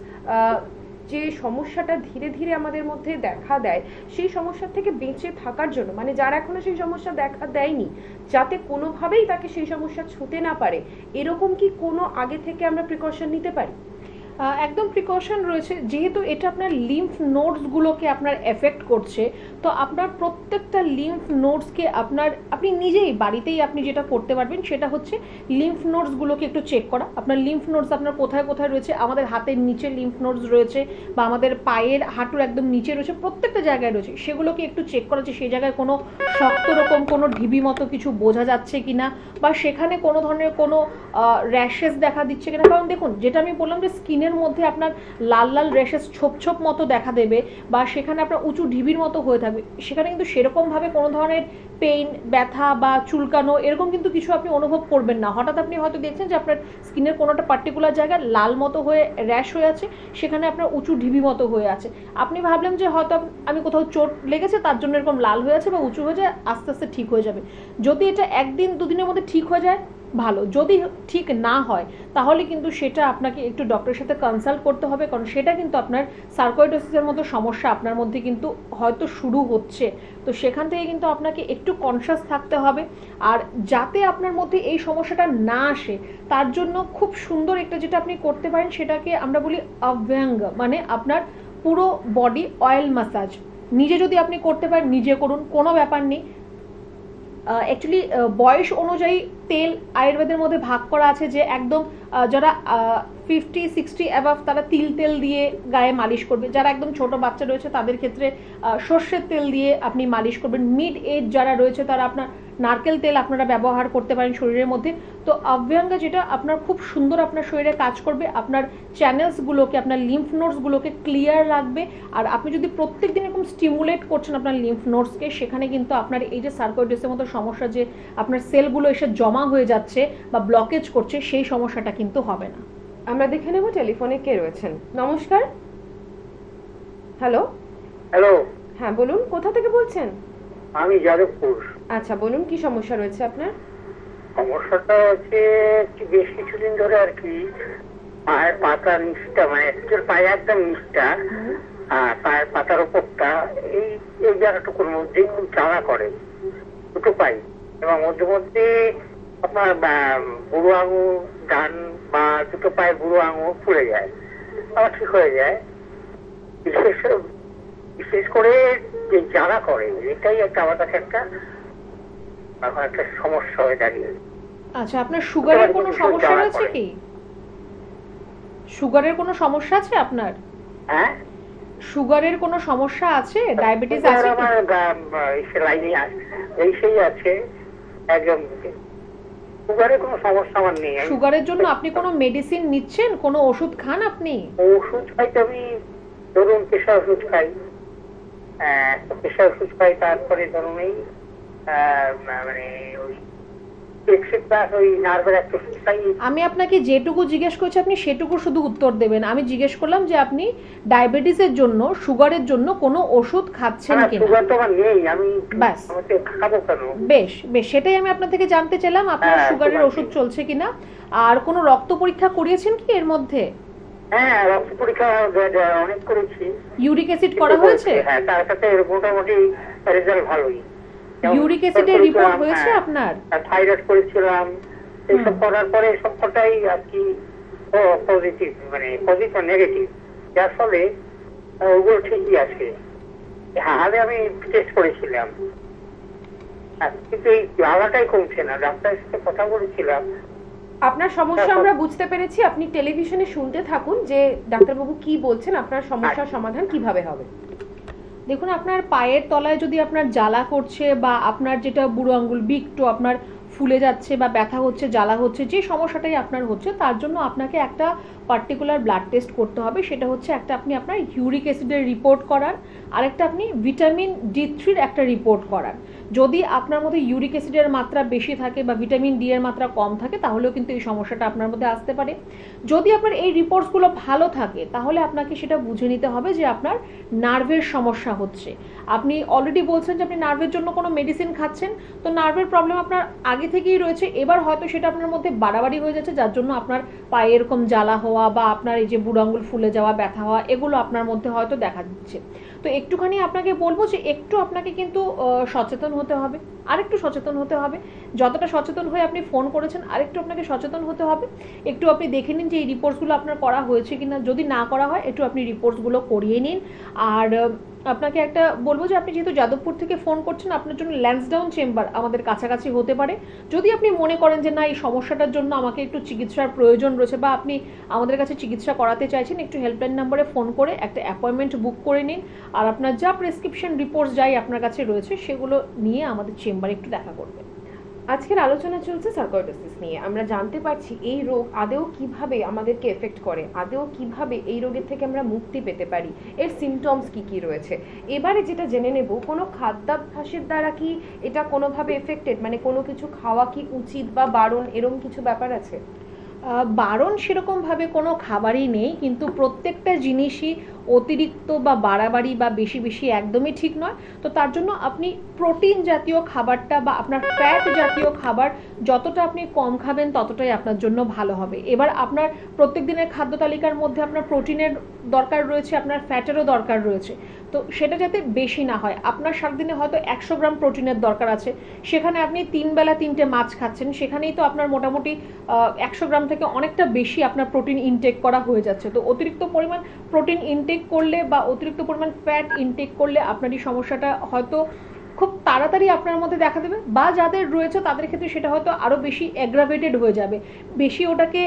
যে সমস্যাটা ধীরে ধীরে আমাদের মধ্যে দেখা দেয়, সেই সমস্যা থেকে বেঁচে থাকার জন্য, মানে যার এখনো সেই সমস্যা দেখা দেয়নি, যাতে কোনোভাবেই তাকে সেই সমস্যা ছুঁতে না পারে, এরকম কি কোনো আগে থেকে আমরা প্রিকশন নিতে পারি? একদম প্রিকশন রয়েছে, যেহেতু এটা আপনার লিম্ফ নোডসগুলোকে আপনার এফেক্ট করছে, তো আপনার প্রত্যেকটা লিম্ফ নোডসকে আপনি নিজেই বাড়িতেই আপনি যেটা করতে পারবেন সেটা হচ্ছে লিম্ফ নোডসগুলোকে একটু চেক করা। আপনার লিম্ফ নোডস আপনার কোথায় কোথায় রয়েছে, আমাদের হাতের নিচে লিম্ফ নোডস রয়েছে বা আমাদের পায়ের হাঁটুর একদম নিচে রয়েছে, প্রত্যেকটা জায়গায় রয়েছে, সেগুলোকে একটু চেক করা যে সেই জায়গায় কোনো শক্ত রকম কোনো ঢিবি মতো কিছু বোঝা যাচ্ছে কিনা, বা সেখানে কোনো ধরনের কোনো র্যাশেস দেখা দিচ্ছে কিনা। কারণ দেখুন, যেটা আমি বললাম যে স্কিনের মধ্যে আপনার লাল লাল র্যাশেস ছোপ ছোপ মতো দেখা দেবে বা সেখানে আপনার উঁচু ঢিবির মতো হয়ে থাকবে, সেখানে কিন্তু সেরকমভাবে কোনো ধরনের পেইন, ব্যথা বা চুলকানো এরকম কিন্তু কিছু আপনি অনুভব করবেন না। হঠাৎ আপনি হয়তো দেখছেন যে আপনার স্কিনের কোনো একটা পার্টিকুলার জায়গায় লাল মতো হয়ে র্যাশ হয়ে আছে, সেখানে আপনার উঁচু ঢিবি মতো হয়ে আছে, আপনি ভাবলেন যে হয়তো আমি কোথাও চোট লেগেছে তার জন্য এরকম লাল হয়ে আছে বা উঁচু হয়ে যায়, আস্তে আস্তে ঠিক হয়ে যাবে। যদি এটা একদিন দুদিনের মধ্যে ঠিক হয়ে যায় ভালো, যদি ঠিক না হয় তাহলে কিন্তু সেটা আপনাকে একটু ডক্টরের সাথে কনসাল্ট করতে হবে, কারণ সেটা কিন্তু আপনার সার্কোইডোসিসের মতো সমস্যা আপনার মধ্যে কিন্তু হয়তো শুরু হচ্ছে। তো সেখান থেকে কিন্তু আপনাকে একটু কনসাস থাকতে হবে। আর যাতে আপনার মধ্যে এই সমস্যাটা না আসে তার জন্য খুব সুন্দর একটা যেটা আপনি করতে পারেন সেটাকে আমরা বলি অভ্যঙ্গ, মানে আপনার পুরো বডি অয়েল ম্যাসাজ। নিজে যদি আপনি করতে পারেন নিজে করুন, কোনো ব্যাপার নেই। অ্যাকচুয়ালি বয়স অনুযায়ী তেল আয়ুর্বেদের মধ্যে ভাগ করা আছে, যে একদম যারা 50-60 অ্যাবাভ তারা তিল তেল দিয়ে গায়ে মালিশ করবে, যারা একদম ছোট বাচ্চা রয়েছে তাদের ক্ষেত্রে সর্ষের তেল দিয়ে আপনি মালিশ করবেন, মিড এজ যারা রয়েছে তারা আপনার নারকেল তেল আপনারা ব্যবহার করতে পারেন শরীরের মধ্যে। তো অভ্যঙ্গা যেটা আপনার খুব সুন্দর আপনার শরীরে কাজ করবে, আপনার চ্যানেলসগুলোকে, আপনার লিম্ফ নোডসগুলোকে ক্লিয়ার রাখবে। আর আপনি যদি প্রত্যেক দিন এরকম স্টিমুলেট করছেন আপনার লিম্ফ নোডসকে, সেখানে কিন্তু আপনার এই যে সার্কোইডোসিসের মতো সমস্যা, যে আপনার সেলগুলো এসে জমা হয়ে যাচ্ছে বা ব্লকেজ করছে, সেই সমস্যাটা কিন্তু হবে না। আমরা দেখে নেব টেলিফোনে কে রয়েছেন। নমস্কার। হ্যালো। হ্যালো, হ্যাঁ বলুন, কোথা থেকে বলছেন? আমি যাদবপুর। আচ্ছা বলুন, কি সমস্যা রয়েছে আপনার? সমস্যাটা হচ্ছে বেশ কিছুদিন ধরে আর কি পায়ের পাতার নিচটা, মানে একটু পায়ে একদম নিচটা, পায়ের পাতার উপরটা, এই এই জায়গাটুকুর মধ্যে খুব জ্বালা করে দুটো পাই, এবং মধ্যে মধ্যে আপনার বুড়ো আঙুল, ডান বা দুটো পায়ের বুড়ো আঙুল ফুলে যায়, আবার ঠিক হয়ে যায়। বিশেষ করে যে জ্বালা করে, এটাই একটা আমার কাছে একটা সমস্যা হয়ে দাঁড়িয়ে। আচ্ছা, আপনার সুগারের কোনো সমস্যা রয়েছে কি? সুগারের কোনো সমস্যা আছে আপনার? হ্যাঁ, সুগারের কোনো সমস্যা আছে? ডায়াবেটিস আছে? আমার লাইনে এই সেই আছে, একদম সুগারের কোনো সমস্যা আমার নেই। সুগারের জন্য আপনি কোনো মেডিসিন নিচ্ছেন, কোনো ওষুধ খান আপনি? ওষুধ খাই তো, আমি ধরুন প্রেশার ওষুধ খাই, প্রেশার ওষুধ খাই, তারপরে ধরুন এই মানে ওই আমি আপনাকে যেটুকু জিজ্ঞেস করছি আপনি সেটুকু শুধু উত্তর দেবেন। আমি জিজ্ঞেস করলাম যে আপনি ডায়াবেটিসের জন্য, সুগারের জন্য কোনো ওষুধ খাচ্ছেন কিনা। সুগার তো আমার নেই, আমি ব্যাস, খাবো কেন? বেশ বেশ, সেটাই আমি আপনার থেকে জানতে চাইলাম, আপনার সুগারের ওষুধ চলছে কিনা। আর কোনো রক্ত পরীক্ষা করিয়েছেন কি এর মধ্যে? হ্যাঁ, রক্ত পরীক্ষা অনেক করেছি। ইউরিক অ্যাসিড করা হয়েছে? হ্যাঁ, তার সাথে মোটামুটি রেজাল্ট ভালোই। ইউরিক অ্যাসিডের রিপোর্ট হয়েছে আপনার? থাইরয়েড করেছিলাম, এইসব করার পরে সবকটাই আর কি পজিটিভ, মানে পজিটিভ নেগেটিভ, যার ফলে ওগুলো ঠিকই আছে। হ্যাঁ, আমি টেস্ট করেছিলাম, কিন্তু এই জ্বালাটাই কমছে না। ডাক্তারের সাথে কথা বলেছিলাম। আপনার সমস্যা আমরা বুঝতে পেরেছি, আপনি টেলিভিশনে শুনতে থাকুন যে ডাক্তারবাবু কি বলছেন, আপনার সমস্যার সমাধান কিভাবে হবে। দেখুন, আপনার পায়ের তলায় যদি আপনার জ্বালা করছে বা আপনার যেটা বুড়ো আঙ্গুল বিগ টো আপনার ফুলে যাচ্ছে বা ব্যথা হচ্ছে, জ্বালা হচ্ছে, যে সমস্যাটাই আপনার হচ্ছে, তার জন্য আপনাকে একটা পার্টিকুলার ব্লাড টেস্ট করতে হবে। সেটা হচ্ছে একটা আপনি আপনার ইউরিক অ্যাসিডের রিপোর্ট করান, আরেকটা আপনি ভিটামিন D3 একটা রিপোর্ট করান। যদি আপনার মধ্যে ইউরিক অ্যাসিডের মাত্রা বেশি থাকে বা ভিটামিন ডি এর মাত্রা কম থাকে তাহলেও কিন্তু এই সমস্যাটা আপনার মধ্যে আসতে পারে। যদি আপনার এই রিপোর্টসগুলো ভালো থাকে তাহলে আপনাকে সেটা বুঝে নিতে হবে যে আপনার নার্ভের সমস্যা হচ্ছে। আপনি অলরেডি বলছেন যে আপনি নার্ভের জন্য কোনো মেডিসিন খাচ্ছেন, তো নার্ভের প্রবলেম আপনার আগে থেকেই রয়েছে, এবার হয়তো সেটা আপনার মধ্যে বাড়াবাড়ি হয়ে যাচ্ছে, যার জন্য আপনার পায়ে এরকম জ্বালা হওয়া বা আপনার এই যে বুড়ো আঙুল ফুলে যাওয়া, ব্যথা হওয়া, এগুলো আপনার মধ্যে হয়তো দেখা দিচ্ছে। তো একটুখানি আপনাকে বলবো যে একটু আপনাকে কিন্তু সচেতন হতে হবে, আরেকটু সচেতন হতে হবে। যতটা সচেতন হয়ে আপনি ফোন করেছেন আরেকটু আপনাকে সচেতন হতে হবে। একটু আপনি দেখে নিন যে এই রিপোর্টসগুলো আপনার করা হয়েছে কিনা, যদি না করা হয় একটু আপনি রিপোর্টসগুলো করিয়ে নিন। আর আপনাকে একটা বলবো যে আপনি যেহেতু যাদবপুর থেকে ফোন করছেন, আপনার জন্য ল্যান্সডাউন চেম্বার আমাদের কাছাকাছি হতে পারে। যদি আপনি মনে করেন যে না এই সমস্যাটার জন্য আমাকে একটু চিকিৎসার প্রয়োজন রয়েছে বা আপনি আমাদের কাছে চিকিৎসা করাতে চাইছেন, একটু হেল্পলাইন নাম্বারে ফোন করে একটা অ্যাপয়েন্টমেন্ট বুক করে নিন। আর আপনার যা প্রেসক্রিপশন রিপোর্টস যাই আপনার কাছে রয়েছে সেগুলো নিয়ে আমাদের চেম্বারে একটু দেখা করবেন। আজকের আলোচনা চলছে সার্কোইডোসিস নিয়ে। আমরা জানতে পারছি এই রোগ আদৌ কিভাবে আমাদেরকে এফেক্ট করে, আদৌ কিভাবে এই রোগের থেকে আমরা মুক্তি পেতে পারি, এর সিমটমস কি কি রয়েছে। এবারে যেটা জেনে নেব, কোনো খাদ্যাভ্যাসের দ্বারা কি এটা কোনোভাবে এফেক্টেড, মানে কোনো কিছু খাওয়া কি উচিত বা বারণ, এরকম কিছু ব্যাপার আছে? বারণ সেরকমভাবে কোনো খাবারই নেই, কিন্তু প্রত্যেকটা জিনিসই অতিরিক্ত বা বাড়াবাড়ি বা বেশি বেশি একদমই ঠিক নয়। তো তার জন্য আপনি প্রোটিন জাতীয় খাবারটা বা আপনার ফ্যাট জাতীয় খাবার যতটা আপনি কম খাবেন ততটাই আপনার জন্য ভালো হবে। এবার আপনার প্রত্যেক দিনের খাদ্য তালিকার মধ্যে আপনার প্রোটিনের দরকার রয়েছে, আপনার ফ্যাটেরও দরকার রয়েছে। তো সেটা যাতে বেশি না হয়, আপনার সারাদিনে হয়তো 100 গ্রাম প্রোটিনের দরকার আছে, সেখানে আপনি 3 বেলা 3টে মাছ খাচ্ছেন, সেখানেই তো আপনার মোটামুটি 100 গ্রাম থেকে অনেকটা বেশি আপনার প্রোটিন ইনটেক করা হয়ে যাচ্ছে। তো অতিরিক্ত পরিমাণ প্রোটিন ইনটেক করলে বা অতিরিক্ত পরিমাণ ফ্যাট ইনটেক করলে আপনার এই সমস্যাটা হয়তো খুব তাড়াতাড়ি আপনার মধ্যে দেখা দেবে, বা যাদের রয়েছে তাদের ক্ষেত্রে সেটা হয়তো আরও বেশি অ্যাগ্রাভেটেড হয়ে যাবে, বেশি ওটাকে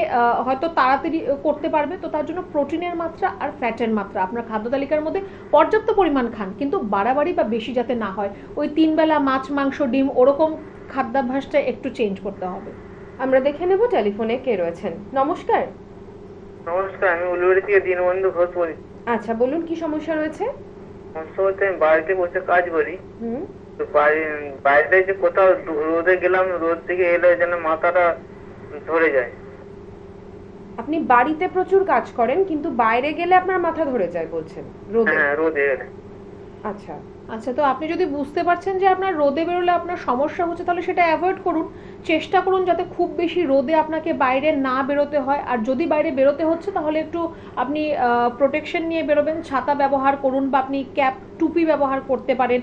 হয়তো তাড়াতাড়ি করতে পারবে। তো তার জন্য প্রোটিনের মাত্রা আর ফ্যাটের মাত্রা আপনার খাদ্য তালিকার মধ্যে পর্যাপ্ত পরিমাণ খান, কিন্তু বাড়াবাড়ি বা বেশি যাতে না হয়। ওই 3 বেলা মাছ মাংস ডিম ওরকম খাদ্যাভ্যাসটা একটু চেঞ্জ করতে হবে। আমরা দেখে নেব টেলিফোনে কে রয়েছেন। নমস্কার। নমস্কার, আমি উলুবেড়ি থেকে দীনবন্ধু ঘোষ বলি। আচ্ছা, বলুন কি সমস্যা রয়েছে? সমস্যা বলতে আমি বাড়িতে বসে কাজ করি, হুম, তো বাইরে যে কোথাও রোদে গেলাম, রোদ থেকে এলে যেন মাথাটা ধরে যায়। আপনি বাড়িতে প্রচুর কাজ করেন কিন্তু বাইরে গেলে আপনার মাথা ধরে যায় বলছেন, রোদে? হ্যাঁ, রোদে গেলে। আচ্ছা আচ্ছা, তো আপনি যদি বুঝতে পারছেন যে আপনার রোদে বেরোলে আপনার সমস্যা হচ্ছে, তাহলে সেটা অ্যাভয়েড করুন। চেষ্টা করুন যাতে খুব বেশি রোদে আপনাকে বাইরে না বেরোতে হয়। আর যদি বাইরে বেরোতে হচ্ছে তাহলে একটু আপনি প্রোটেকশন নিয়ে বেরোবেন, ছাতা ব্যবহার করুন বা আপনি ক্যাপ টুপি ব্যবহার করতে পারেন।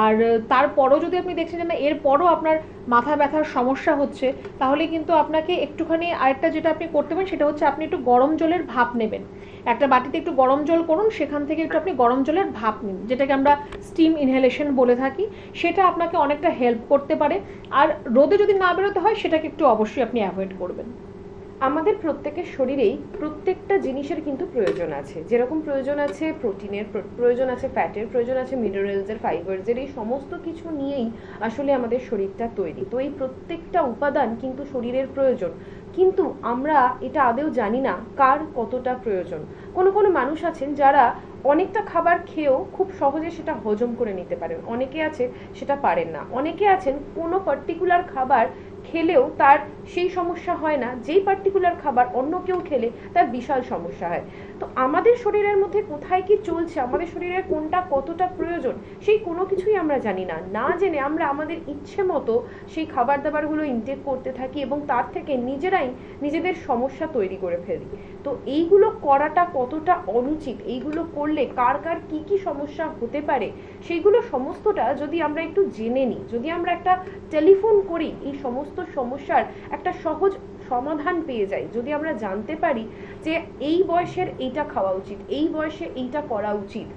আর তারপরও যদি আপনি দেখছেন যে না এরপরও আপনার মাথা ব্যথার সমস্যা হচ্ছে, তাহলে কিন্তু আপনাকে একটুখানি আরেকটা যেটা আপনি করতে পারেন সেটা হচ্ছে আপনি একটু গরম জলের ভাপ নেবেন। একটা বাটিতে একটু গরম জল করুন, সেখান থেকে একটু আপনি গরম জলের ভাপ নিন, যেটাকে আমরা স্টিম ইনহেলেশন বলে থাকি। সেটা আপনাকে অনেকটা হেল্প করতে পারে। আর রোদে যদি না বেরোতে হয় সেটাকে একটু অবশ্যই আপনি অ্যাভয়েড করবেন। আমাদের প্রত্যেকের শরীরেই প্রত্যেকটা জিনিসের কিন্তু প্রয়োজন আছে। যেরকম প্রয়োজন আছে প্রোটিনের, প্রয়োজন আছে ফ্যাটের, প্রয়োজন আছে মিনারেলসের, ফাইবারসের, এই সমস্ত কিছু নিয়েই আসলে আমাদের শরীরটা তৈরি। তো এই প্রত্যেকটা উপাদান কিন্তু শরীরের প্রয়োজন, কিন্তু আমরা এটা আদৌ জানি না কার কতটা প্রয়োজন। কোনো কোনো মানুষ আছেন যারা অনেকটা খাবার খেয়েও খুব সহজে সেটা হজম করে নিতে পারেন, অনেকে আছে সেটা পারেন না। অনেকে আছেন কোনো পার্টিকুলার খাবার খেলেও তার সেই সমস্যা হয় না যেই পার্টিকুলার খাবার অন্য কেউ খেলে তার বিশাল সমস্যা হয়। তো আমাদের শরীরের মধ্যে কোথায় কি চলছে, আমাদের শরীরের কোনটা কতটা প্রয়োজন, সেই কোনো কিছুই আমরা জানি না। না জেনে আমরা আমাদের ইচ্ছে মতো সেই খাবার দাবারগুলো ইনটেক করতে থাকি এবং তার থেকে নিজেরাই নিজেদের সমস্যা তৈরি করে ফেলি। তো এইগুলো করাটা কতটা অনুচিত, এইগুলো করলে কার কার কি কি সমস্যা হতে পারে, সেইগুলো সমস্তটা যদি আমরা একটু জেনে নিই, যদি আমরা একটা টেলিফোন করি, এই সমস্ত সমস্যার একটা সহজ সমাধান পেয়ে যাই। যদি আমরা জানতে পারি যে এই বয়সের এইটা খাওয়া উচিত, এই বয়সে এইটা করা উচিত,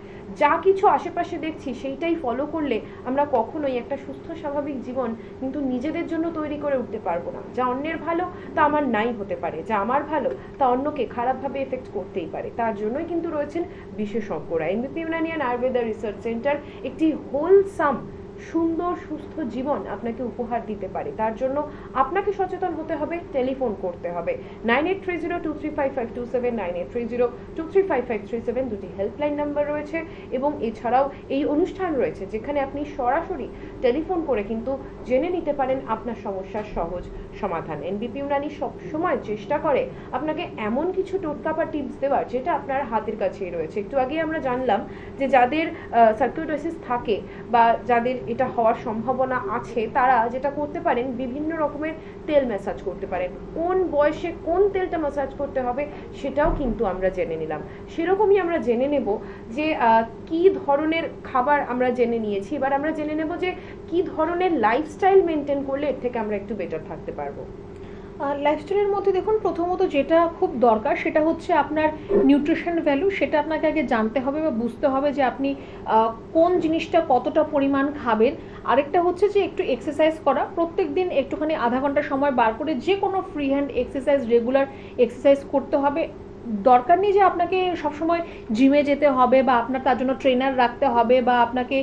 যা কিছু আশেপাশে দেখছি সেইটাই ফলো করলে আমরা কখনোই একটা সুস্থ স্বাভাবিক জীবন কিন্তু নিজেদের জন্য তৈরি করে উঠতে পারবো না। যা অন্যের ভালো তা আমার নাই হতে পারে, যা আমার ভালো তা অন্যকে খারাপভাবে এফেক্ট করতেই পারে। তার জন্যই কিন্তু রয়েছেন বিশেষজ্ঞরা। এনবিপি ইউনানিয়ান আয়ুর্বেদা রিসার্চ সেন্টার একটি হোলসাম সুন্দর সুস্থ জীবন আপনাকে উপহার দিতে পারে। তার জন্য আপনাকে সচেতন হতে হবে, টেলিফোন করতে হবে। 9830235527, 9830235537 দুটি হেল্পলাইন নাম্বার রয়েছে এবং এছাড়াও এই অনুষ্ঠান রয়েছে যেখানে আপনি সরাসরি টেলিফোন করে কিন্তু জেনে নিতে পারেন আপনার সমস্যার সহজ সমাধান। এনবিপি ইউনানি সবসময় চেষ্টা করে আপনাকে এমন কিছু টোটকা বা টিপস দেওয়ার যেটা আপনার হাতের কাছেই রয়েছে। একটু আগে আমরা জানলাম যে যাদের সার্কিউটোসিস থাকে বা যাদের এটা হওয়ার সম্ভাবনা আছে তারা যেটা করতে পারেন, বিভিন্ন রকমের তেল ম্যাসাজ করতে পারেন। কোন বয়সে কোন তেলটা ম্যাসাজ করতে হবে সেটাও কিন্তু আমরা জেনে নিলাম। সেরকমই আমরা জেনে নেব যে কি ধরনের খাবার আমরা জেনে নিয়েছি, এবার আমরা জেনে নেব যে কি ধরনের লাইফস্টাইল মেনটেন করলে এর থেকে আমরা একটু বেটার থাকতে পারবো। লাইফস্টাইলের মধ্যে দেখুন, প্রথমত যেটা খুব দরকার সেটা হচ্ছে আপনার নিউট্রিশন ভ্যালু। সেটা আপনাকে আগে জানতে হবে বা বুঝতে হবে যে আপনি কোন জিনিসটা কতটা পরিমাণ খাবেন। আরেকটা হচ্ছে যে একটু এক্সারসাইজ করা, প্রত্যেক দিন একটুখানি আধা ঘন্টা সময় বার করে যে কোনো free hand exercise, regular exercise করতে হবে। দরকার নেই যে আপনাকে সবসময় জিমে যেতে হবে বা আপনার তার জন্য ট্রেনার রাখতে হবে বা আপনাকে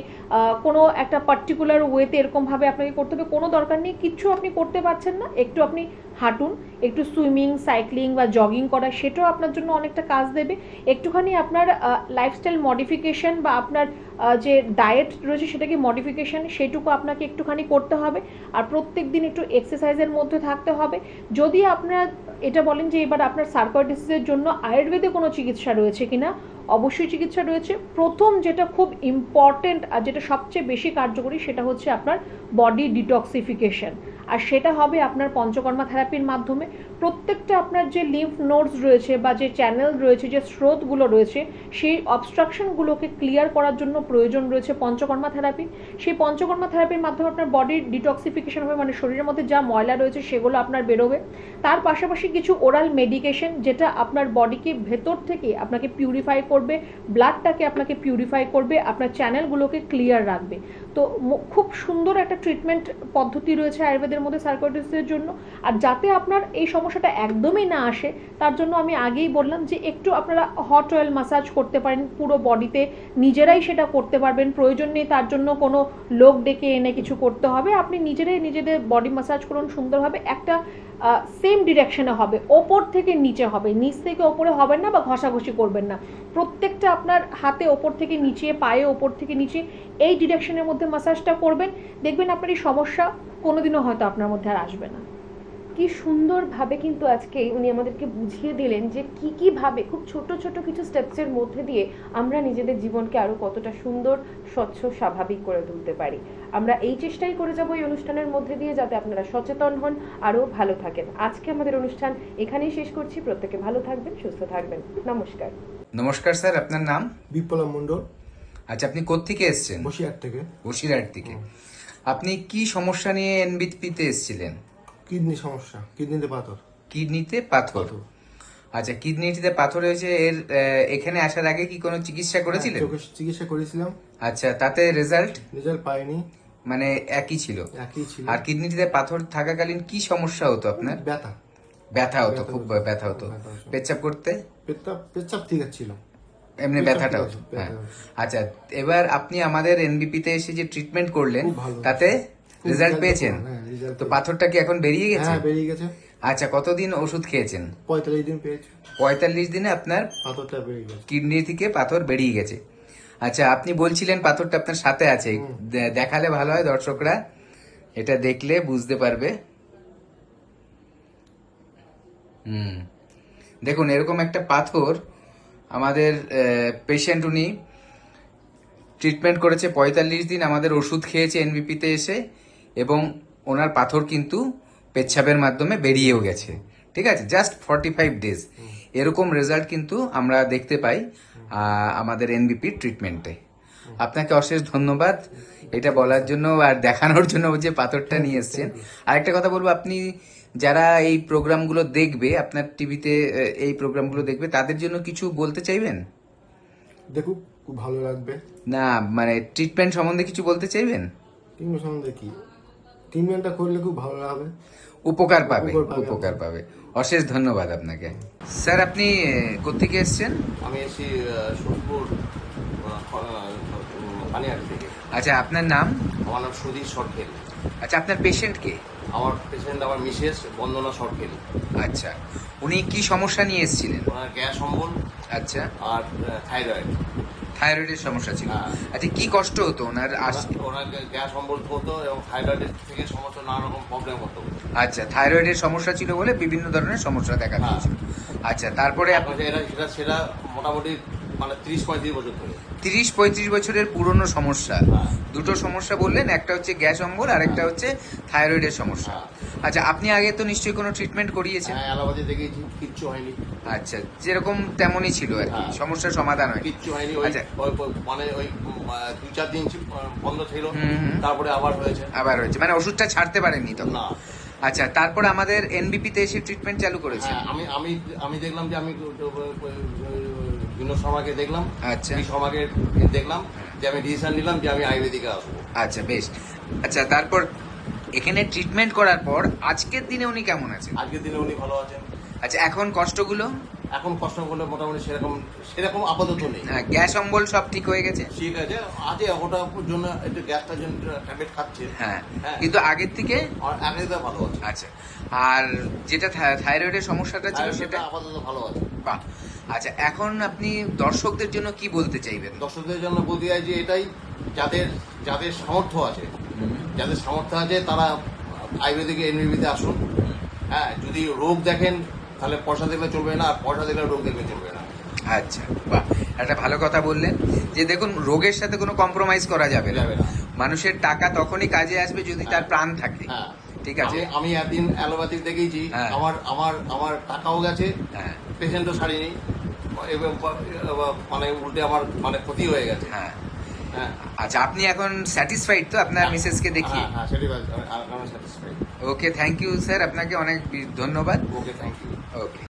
কোনো একটা পার্টিকুলার ওয়েতে এরকমভাবে আপনাকে করতে হবে, কোনো দরকার নেই। কিচ্ছু আপনি করতে পারছেন না, একটু আপনি হাঁটুন, একটু সুইমিং, সাইক্লিং বা জগিং করা, সেটাও আপনার জন্য অনেকটা কাজ দেবে। একটুখানি আপনার লাইফস্টাইল মডিফিকেশন বা আপনার যে ডায়েট রয়েছে সেটাকে মডিফিকেশন, সেটুকু আপনাকে একটুখানি করতে হবে। আর প্রত্যেক দিন একটু এক্সারসাইজের মধ্যে থাকতে হবে। যদি আপনার এটা বলেন যে এবার আপনার সার্কোয়াইটিসের জন্য আয়ুর্বেদে কোনো চিকিৎসা রয়েছে কিনা, অবশ্যই চিকিৎসা রয়েছে। প্রথম যেটা খুব ইম্পর্টেন্ট আর যেটা সবচেয়ে বেশি কার্যকরী সেটা হচ্ছে আপনার বডি ডিটক্সিফিকেশন, আর সেটা হবে আপনার পঞ্চকর্মা থেরাপির মাধ্যমে। প্রত্যেকটা আপনার যে লিম্ফ নোডস রয়েছে বা যে চ্যানেল রয়েছে, যে স্রোতগুলো রয়েছে, সেই অবস্ট্রাকশনগুলোকে ক্লিয়ার করার জন্য প্রয়োজন রয়েছে পঞ্চকর্মা থেরাপি। সেই পঞ্চকর্মা থেরাপির মাধ্যমে আপনার বডির ডিটক্সিফিকেশন হবে, মানে শরীরের মধ্যে যা ময়লা রয়েছে সেগুলো আপনার বেরোবে। তার পাশাপাশি কিছু ওরাল মেডিকেশন যেটা আপনার বডিকে ভেতর থেকে আপনাকে পিউরিফাই করবে, ব্লাডটাকে আপনাকে পিউরিফাই করবে, আপনার চ্যানেলগুলোকে ক্লিয়ার রাখবে। তো খুব সুন্দর একটা ট্রিটমেন্ট পদ্ধতি রয়েছে আয়ুর্বেদের মধ্যে সার্কোয়াইটিসের জন্য। আর যাতে আপনার এই সমস্যাটা একদমই না আসে তার জন্য আমি আগেই বললাম যে একটু আপনারা হট অয়েল ম্যাসাজ করতে পারেন পুরো বডিতে, নিজেরাই সেটা করতে পারবেন, প্রয়োজন নেই তার জন্য কোনো লোক ডেকে এনে কিছু করতে হবে। আপনি নিজেরাই নিজেদের বডি ম্যাসাজ করুন সুন্দরভাবে। একটা সেম ডিরেকশনে হবে, ওপর থেকে নিচে হবে, নিচ থেকে ওপরে হবেন না বা ঘষাঘষি করবেন না। প্রত্যেকটা আপনার হাতে ওপর থেকে নিচে, পায়ে ওপর থেকে নিচে, এই ডিরেকশনের মধ্যে ম্যাসাজটা করবেন। দেখবেন আপনার এই সমস্যা কোনোদিনও হয়তো আপনার মধ্যে আর আসবে না। কি সুন্দরভাবে কিন্তু আজকে উনি আমাদেরকে বুঝিয়ে দিলেন যে কি ভাবে খুব ছোট ছোট কিছু স্টেপসের মধ্যে দিয়ে আমরা নিজেদের জীবনকে আরো কতটা সুন্দর, স্বচ্ছ, স্বাভাবিক করে তুলতে পারি। আমরা এই চেষ্টাই করে যাব এই অনুষ্ঠানের মধ্যে দিয়ে, যাতে আপনারা সচেতন হন, আরো ভালো থাকেন। আজকে আমাদের অনুষ্ঠান এখানেই শেষ করছি। প্রত্যেকে ভালো থাকবেন, সুস্থ থাকবেন। নমস্কার। নমস্কার স্যার, আপনার নাম? বিপ্লব মণ্ডল। আচ্ছা, আপনি কোত্থেকে এসেছেন? বসিরহাট থেকে। বসিরহাট থেকে। আপনি কি সমস্যা নিয়ে এনবিপিতে এসেছিলেন? কিডনি সমস্যা, কিডনিতে পাথর। কিডনিতে পাথর। আচ্ছা, কিডনিতে পাথর হয়েছে। এর এখানে আসার আগে কি কোনো চিকিৎসা করেছিলেন? চিকিৎসা করেছিলাম। আচ্ছা, তাতে রেজাল্ট পাইনি। মানে একই ছিল? একই ছিল। আর কিডনিতে পাথর থাকাকালীন কি সমস্যা হতো আপনার? ব্যথা হতো, খুব ব্যথা হতো। পেচ্ছাপ করতে? পেচ্ছাপ ঠিক ছিল, এমনি ব্যথাটা হতো। হ্যাঁ, আচ্ছা, এবার আপনি আমাদের এনবিপিতে এসে যে ট্রিটমেন্ট করলেন তাতে রেজাল্ট পেয়েছেন? তো পাথরটা কি এখন বেরিয়ে গেছে? হ্যাঁ, বেরিয়ে গেছে। আচ্ছা, কতদিন ওষুধ খেয়েছেন? 45 দিন পেয়েছি। 45 দিনে আপনার পাথরটা বেরিয়ে গেছে, কিডনি থেকে পাথর বেরিয়ে গেছে। আচ্ছা, আপনি বলছিলেন পাথরটা আপনার সাথে আছে, দেখালে ভালো হয়, দর্শকরা এটা দেখলে বুঝতে পারবে। দেখুন, এরকম একটা পাথর আমাদের পেশেন্ট, উনি ট্রিটমেন্ট করেছে 45 দিন, আমাদের ওষুধ খেয়েছে এনবিপিতে এসে, এবং ওনার পাথর কিন্তু পেচ্ছাপের মাধ্যমে বেরিয়েও গেছে। ঠিক আছে, জাস্ট 45 ডেজ। এরকম রেজাল্ট কিন্তু আমরা দেখতে পাই আমাদের এনবিপির ট্রিটমেন্টে। আপনাকে অশেষ ধন্যবাদ এটা বলার জন্য আর দেখানোর জন্য যে পাথরটা নিয়ে এসছেন। আরেকটা কথা বলবো, আপনি যারা এই প্রোগ্রামগুলো দেখবে, আপনার টিভিতে এই প্রোগ্রামগুলো দেখবে, তাদের জন্য কিছু বলতে চাইবেন? দেখুন, খুব ভালো লাগবে। না, মানে ট্রিটমেন্ট সম্বন্ধে কিছু বলতে চাইবেন? ট্রিটমেন্ট সম্বন্ধে কি, ট্রিটমেন্টটা করলে খুব ভালো লাগবে, উপকার পাবে। অশেষ ধন্যবাদ আপনাকে। স্যার, আপনি কোত্থেকে এসছেন? আমি এসেছি সোদপুর পানিহাটি থেকে। আচ্ছা, আপনার নাম? আমার নাম সুধীর সরখেল। আচ্ছা, আপনার পেশেন্ট কে? আমার পেশেন্ট আমার মিসেস বন্দনা সরখেল। আচ্ছা, উনি কি সমস্যা নিয়ে এসেছিলেন? ওনার গ্যাস অম্বল। আচ্ছা, আর থাইরয়েডের সমস্যা ছিল। আচ্ছা, কি কষ্ট হতো ওনার? ওনার গ্যাস অম্বল হতো এবং থাইরয়েডের থেকে সমস্ত নানা রকম প্রবলেম হতো। আচ্ছা, থাইরয়েডের সমস্যা ছিল বলে বিভিন্ন ধরনের সমস্যা দেখা দিয়েছিল। আচ্ছা, তারপরে সেটা মোটামুটি মানে 30-35 বছর ধরে। 30-35 বছরের পুরনো সমস্যা। হ্যাঁ। দুটো সমস্যা বললেন, একটা হচ্ছে গ্যাস অম্বল আর একটা হচ্ছে থাইরয়েডের সমস্যা। হ্যাঁ। আচ্ছা, আপনি আগে তো নিশ্চয়ই কোনো ট্রিটমেন্ট করিয়েছেন? হ্যাঁ, অ্যালোপ্যাথি দেখিয়েছি, কিচ্ছু হয়নি। আচ্ছা, যেরকম তেমনই ছিল আর কি, হ্যাঁ। সমস্যার সমাধান হয় কিচ্ছু হয়নি। ওই আচ্ছা। মানে ওই 2-4 দিন বন্ধ ছিল, হুম। তারপরে আবার হয়েছে। আবার হয়েছে, মানে ওষুধটা ছাড়তে পারেননি তখন? না। আচ্ছা, তারপর আমাদের এনবিপিতে এসে ট্রিটমেন্ট চালু করেছেন? হ্যাঁ, আমি দেখলাম যে আমি বিনোদ শর্মাকে দেখলাম। আচ্ছা। বিনোদ শর্মাকে দেখলাম যে আমি ডিসিশন নিলাম যে আমি আয়ুর্বেদিকে আসবো। আচ্ছা, বেশ। আচ্ছা, তারপর এখানে ট্রিটমেন্ট করার পর আজকের দিনে উনি কেমন আছেন? আজকের দিনে উনি ভালো আছেন। আচ্ছা, এখন কষ্টগুলো? এখন কষ্ট করলে মোটামুটি সেরকম আপাতত নেই। হ্যাঁ, গ্যাস অম্বল সব ঠিক হয়ে গেছে? ঠিক আছে, আজকে ওটার জন্য একটু গ্যাসটার জন্য ট্যাবলেট খাচ্ছে। হ্যাঁ, হ্যাঁ। কিন্তু আগের থেকে? আর আগে তো ভালো আছে। আচ্ছা, আর যেটা থাইরয়েডের সমস্যাটা ছিল সেটা? আপাতত ভালো আছে। বাহ। আচ্ছা, এখন আপনি দর্শকদের জন্য কি বলতে চাইবেন? দর্শকদের জন্য বলতে চাই যে এটাই, যাদের সামর্থ্য আছে, তারা আয়ুর্বেদিকে এনবিপিতে আসুন। হ্যাঁ, যদি রোগ দেখেন তাহলে পয়সা দেখলে চলবে না, আর পয়সা দেখলে রোগ দেখলে চলবে না। আচ্ছা, বাহ, একটা ভালো কথা বললেন যে দেখুন, রোগের সাথে কোনো কম্প্রোমাইজ করা যাবে না। মানুষের টাকা তখনই কাজে আসবে যদি তার প্রাণ থাকে। হ্যাঁ, ঠিক আছে। আমি একদিন অ্যালোপ্যাথি দেখিয়েছি, হ্যাঁ। আমার টাকাও গেছে, হ্যাঁ। পেশেন্টও সারিনি, এবং মানে উল্টে আমার মানে ক্ষতি হয়ে গেছে। হ্যাঁ। হ্যাঁ। আচ্ছা, আপনি এখন স্যাটিসফাইড তো আপনার মিসেসকে দেখিয়ে? হ্যাঁ, satisfied. Okay, thank you sir, আপনাকে অনেক ধন্যবাদ। Okay, thank you. ওকে।